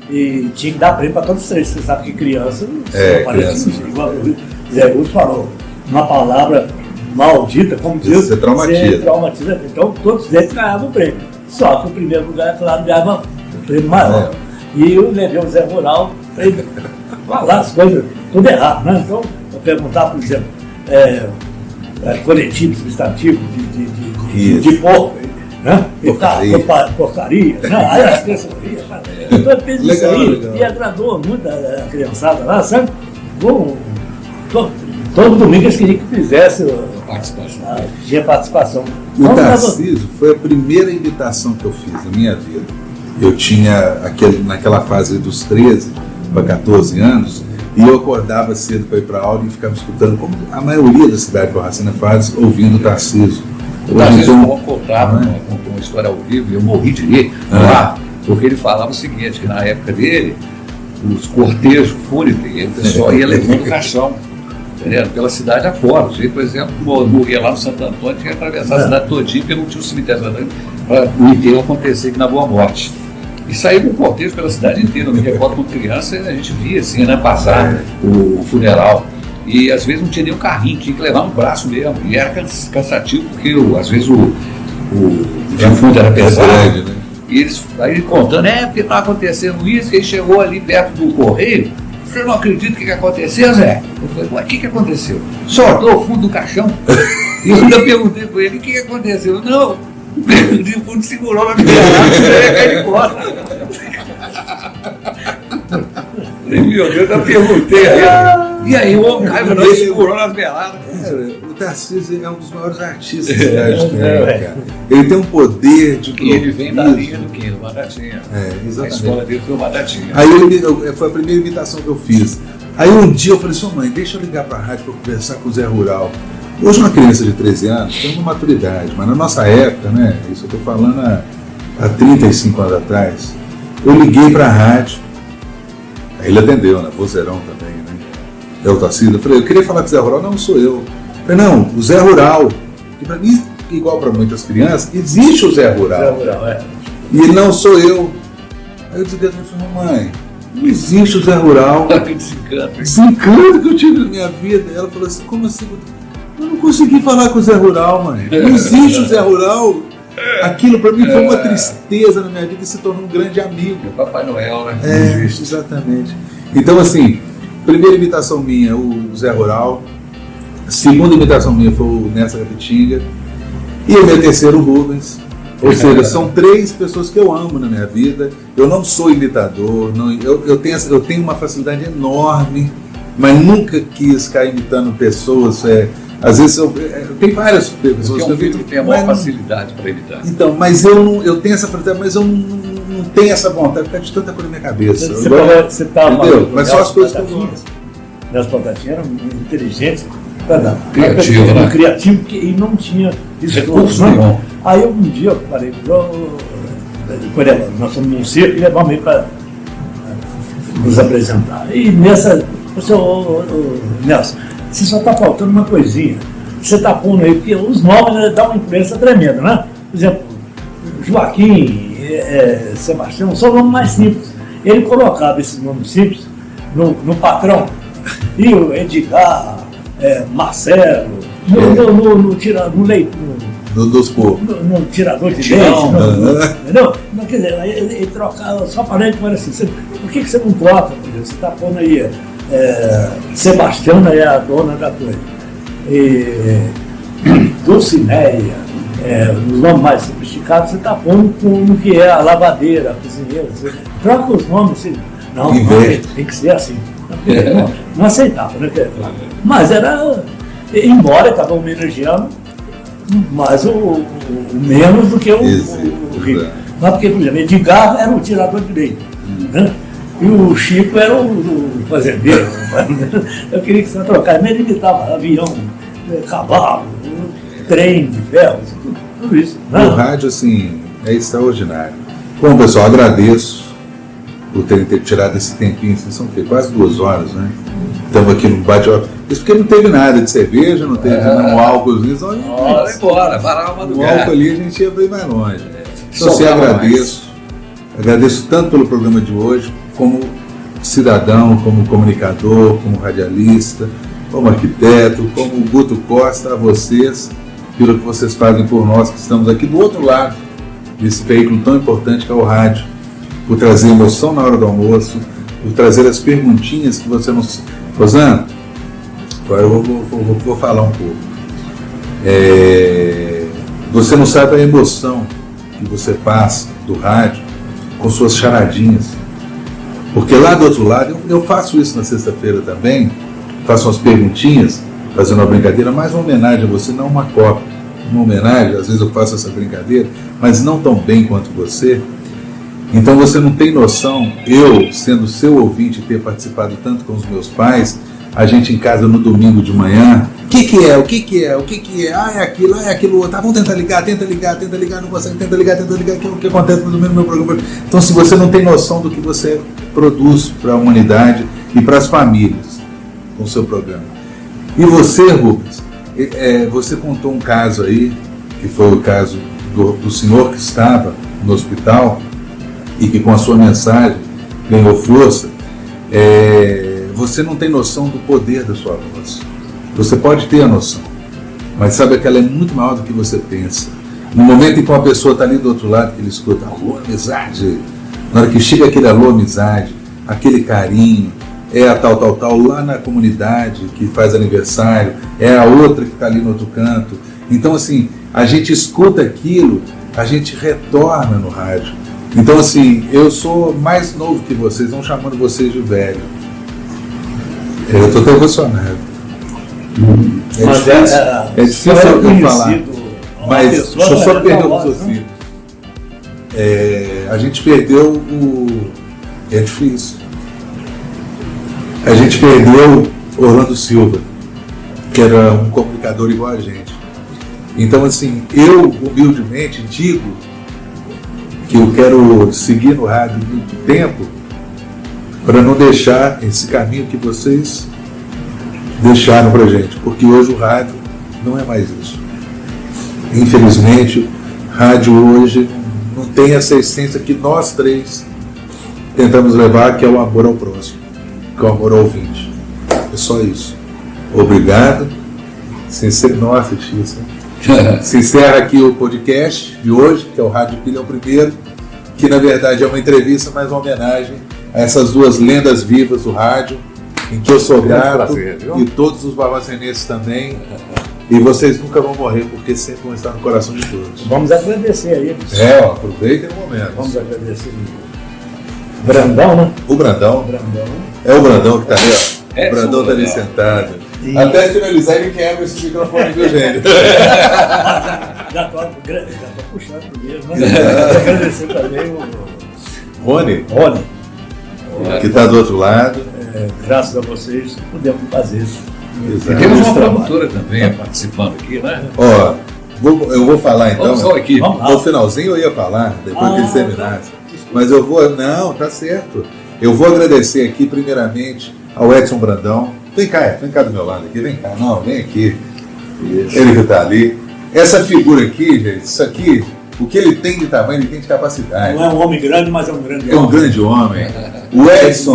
E tinha que dar prêmio para todos os 3. Você sabe que criança, criança. igual o Zé Lúcio falou, uma palavra maldita, como diz, você traumatiza. traumatiza. Então todos eles ganhavam o prêmio. Só que o primeiro lugar, claro, ganhava o prêmio maior. E eu levei o Zé Rural para ele falar as coisas tudo errado, né? Então, eu perguntava, por exemplo, coletivo, substantivo de porco, né? Porcaria, né? Aí as crianças riam, né? Então ele fez isso aí e agradou muito a criançada lá, sabe? todo domingo eles queriam que fizesse participação. O Tarcísio foi a primeira imitação que eu fiz na minha vida. Eu tinha, naquela fase dos 13 para 14 anos, e eu acordava cedo para ir para aula e ficava escutando, como a maioria da cidade que o Racina faz, ouvindo o Tarcísio. O Tarcísio contou uma história ao vivo e eu morri de rir lá, porque ele falava o seguinte, que na época dele, os cortejos fúnebres, o pessoal ia levando o caixão, entendeu? Pela cidade afora. Por exemplo, morria lá no Santo Antônio, tinha que atravessar a cidade todinha, porque não tinha o cemitério para o enterro acontecer aqui na Boa Morte. E saía com cortejo pela cidade inteira. Eu me recordo como criança, a gente via assim, né, passar o funeral. E às vezes não tinha nem um carrinho, tinha que levar no braço mesmo. E era cansativo, porque às vezes o defunto era pesado. Grande, né? E eles aí contando, porque está acontecendo isso, que ele chegou ali perto do correio. Você não acredita o que aconteceu, Zé? Eu falei, ué, o que aconteceu? Soltou o fundo do caixão. E eu ainda perguntei para ele, o que aconteceu? Não, o defunto segurou na minha lata, você ia cair de costa. Meu Deus, eu perguntei a ele. E aí o homem caiu, não, segurou nas veladas. O Tarcísio é um dos maiores artistas que a gente tem, cara. Ele tem um poder de... E ele vem da linha do quê? Do Batatinha. Exatamente. A escola dele foi o Batatinha. Aí foi a primeira imitação que eu fiz. Aí um dia eu falei, sua mãe, deixa eu ligar pra rádio para conversar com o Zé Rural. Hoje uma criança de 13 anos tem uma maturidade, mas na nossa época, né, isso eu tô falando há 35 anos atrás, eu liguei pra rádio, aí ele atendeu, né, vozeirão também, né, é o Tarcísio. Eu falei, eu queria falar com o Zé Rural. Não, sou eu. Eu falei, não, o Zé Rural, que pra mim, igual pra muitas crianças, existe o Zé Rural. Zé Rural, E ele, não, sou eu. Aí eu desliguei e falei, mamãe, não existe o Zé Rural. Desencanto que eu tive na minha vida. Ela falou assim, como assim? Eu não consegui falar com o Zé Rural, mãe. Não existe o Zé Rural. Aquilo pra mim foi uma tristeza na minha vida e se tornou um grande amigo. Papai Noel, né? Exatamente. Então, assim, primeira imitação minha, o Zé Rural. Segunda imitação minha foi o Nessa Capitinga. E o meu terceiro, o Rubens. Ou seja, são 3 pessoas que eu amo na minha vida. Eu não sou imitador, eu tenho uma facilidade enorme, mas nunca quis ficar imitando pessoas. Às vezes eu tenho várias pessoas que eu tenho a maior facilidade para imitar. Então, mas eu tenho essa facilidade, mas eu não tenho essa vontade, porque de tanta coisa na minha cabeça. Você tá entendeu? Mas são as coisas que eu gosto. As Batatinhas eram inteligentes, criativo, né? Criativo e não tinha recurso nenhum. Aí um dia eu falei, nós fomos num circo e levamos ele para nos apresentar. E nessa, Nelson, você só está faltando uma coisinha. Você está pondo aí, porque os nomes dão uma influência tremenda, né? Por exemplo, Joaquim, Sebastião, são nomes mais simples. Ele colocava esses nomes simples no patrão. E o Edgar, Marcelo, no tirador de leite, entendeu? Não, quer dizer, ele trocava, só para ele, assim, por que você não troca? Você está pondo aí, Sebastiana é a dona da coisa, Dulcineia, os nomes mais sofisticados, você está pondo no que é a lavadeira, a cozinheira, você troca os nomes, assim, não, tem que ser assim. Não aceitava, né? Mas era, embora estava homenageando, mas o menos do que o Rico. Mas porque, por exemplo, Edgar era o tirador de leite, né? E o Chico era o fazendeiro. Eu queria que você trocasse, mas ele imitava avião, cavalo, trem de ferro, tudo isso. O rádio, assim, é extraordinário. Bom, pessoal, agradeço por terem tirado esse tempinho, assim, são quase 2 horas, né? Estamos aqui no bate-papo. Isso porque não teve nada de cerveja, não teve um álcoolzinho. Bora embora, parar uma do o álcool ali a gente ia bem mais longe. Então, assim, agradeço tanto pelo programa de hoje, como cidadão, como comunicador, como radialista, como arquiteto, como Guto Costa, a vocês, pelo que vocês fazem por nós, que estamos aqui do outro lado desse veículo tão importante que é o rádio, por trazer emoção na hora do almoço, por trazer as perguntinhas que você não... Rosana, agora eu vou falar um pouco. Você não sabe a emoção que você passa do rádio com suas charadinhas. Porque lá do outro lado, eu faço isso na sexta-feira também, faço umas perguntinhas, fazendo uma brincadeira, mais uma homenagem a você, não uma cópia. Uma homenagem, às vezes eu faço essa brincadeira, mas não tão bem quanto você. Então você não tem noção, eu, sendo seu ouvinte, ter participado tanto com os meus pais, a gente em casa no domingo de manhã, o que é? Ah, é aquilo outro. Ah, vamos tentar ligar, não consegue, tenta ligar, o que acontece no domingo no meu programa. Então, se você não tem noção do que você produz para a humanidade e para as famílias com o seu programa. E você, Rubens, você contou um caso aí, que foi o caso do senhor que estava no hospital e que com a sua mensagem ganhou força. Você não tem noção do poder da sua voz. Você pode ter a noção, mas sabe que ela é muito maior do que você pensa. No momento em que uma pessoa está ali do outro lado, que ele escuta alô, amizade, na hora que chega aquele alô, amizade, aquele carinho, é a tal, lá na comunidade que faz aniversário, é a outra que está ali no outro canto. Então, assim, a gente escuta aquilo, a gente retorna no rádio. Então, assim, eu sou mais novo que vocês, não chamando vocês de velho. Eu estou até emocionado. É difícil eu falar. Mas deixa eu só perder o raciocínio. A gente perdeu o... É difícil. A gente perdeu Orlando Silva, que era um comunicador igual a gente. Então, assim, eu humildemente digo que eu quero seguir no rádio muito tempo para não deixar esse caminho que vocês deixaram pra gente, porque hoje o rádio não é mais isso. Infelizmente, rádio hoje não tem essa essência que nós três tentamos levar, que é o amor ao próximo, que é o amor ao ouvinte. É só isso. Obrigado. Nossa, Tícia. Se encerra aqui o podcast de hoje, que é o Rádio Pilha, é o primeiro, que na verdade é uma entrevista, mas uma homenagem a essas duas lendas vivas do rádio, em que eu sou grato, e todos os barbacenenses também. E vocês nunca vão morrer, porque sempre vão estar no coração de todos. Vamos agradecer aí. Aproveitem o momento. Vamos agradecer o Brandão, né? O Brandão. É o Brandão que está ali, ó. O Brandão está ali sentado. E... Até finalizar, ele quebra esse microfone, viu, gente? Já tô puxando mesmo, né? Agradecer também o Rony, que está do outro lado. Graças a vocês, pudemos fazer isso. E temos uma produtora também participando aqui, né? Ó, eu vou falar então. No finalzinho eu ia falar, depois que ele terminasse. Mas eu vou. Não, tá certo. Eu vou agradecer aqui, primeiramente, ao Edson Brandão. Vem cá do meu lado aqui, vem cá. Não, vem aqui. Isso. Ele que está ali. Essa figura aqui, gente, isso aqui, o que ele tem de tamanho, ele tem de capacidade. Não é um homem grande, mas é um grande homem. É um grande homem. O Edson.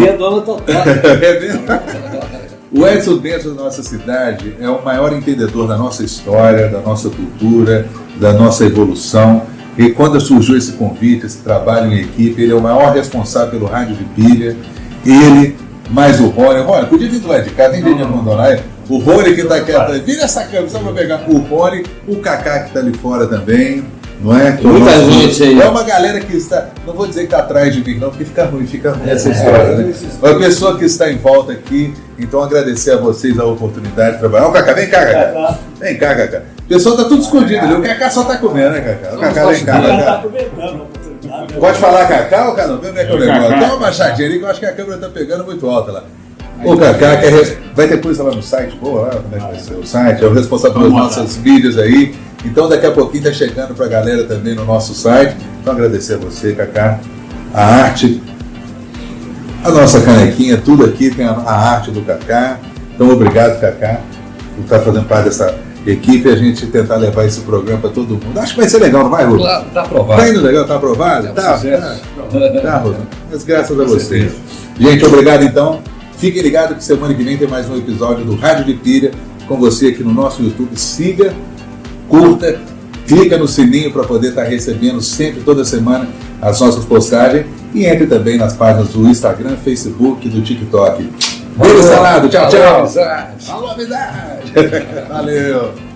O Edson, dentro da nossa cidade, é o maior entendedor da nossa história, da nossa cultura, da nossa evolução. E quando surgiu esse convite, esse trabalho em equipe, ele é o maior responsável pelo Rádio de Pilha. Ele, mais o Rony. Rony, podia vir do lado de cá, nem de abandonar ele. O Rony que está aqui atrás. Vira essa câmera só para pegar o Rony. O Kaká que está ali fora também. Não é? Muita gente aí. É uma galera que está, não vou dizer que está atrás de mim não, porque fica ruim essa história, né? Uma pessoa que está em volta aqui, então agradecer a vocês a oportunidade de trabalhar. Ó, Kaká, vem cá, Kaká. Vem cá, Kaká. O pessoal está tudo escondido ali, o Kaká só está comendo, né, Kaká? O Kaká vem cá, Kaká. Pode falar, Kaká, ou Kaká? Vem cá o negócio. Dá uma baixadinha ali que eu acho que a câmera está pegando muito alta lá. O Kaká, vai ter coisa lá no site, boa, lá, como é que vai ser o site? É o responsável pelas nossas mídias aí. Então daqui a pouquinho está chegando para a galera também no nosso site. Então agradecer a você, Kaká, a arte, a nossa canequinha, tudo aqui tem a arte do Kaká. Então obrigado, Kaká, por estar fazendo parte dessa equipe e a gente tentar levar esse programa para todo mundo. Acho que vai ser legal, não vai, Rubens? Está aprovado. Está indo legal? Está aprovado? Tá, Rubens. Mas graças a vocês. Gente, obrigado então. Fiquem ligados que semana que vem tem mais um episódio do Rádio de Pilha com você aqui no nosso YouTube. Siga, curta, clica no sininho para poder estar recebendo sempre, toda semana, as nossas postagens e entre também nas páginas do Instagram, Facebook e do TikTok. Beijo salado, tchau, tchau. Alô, amizade. Valeu.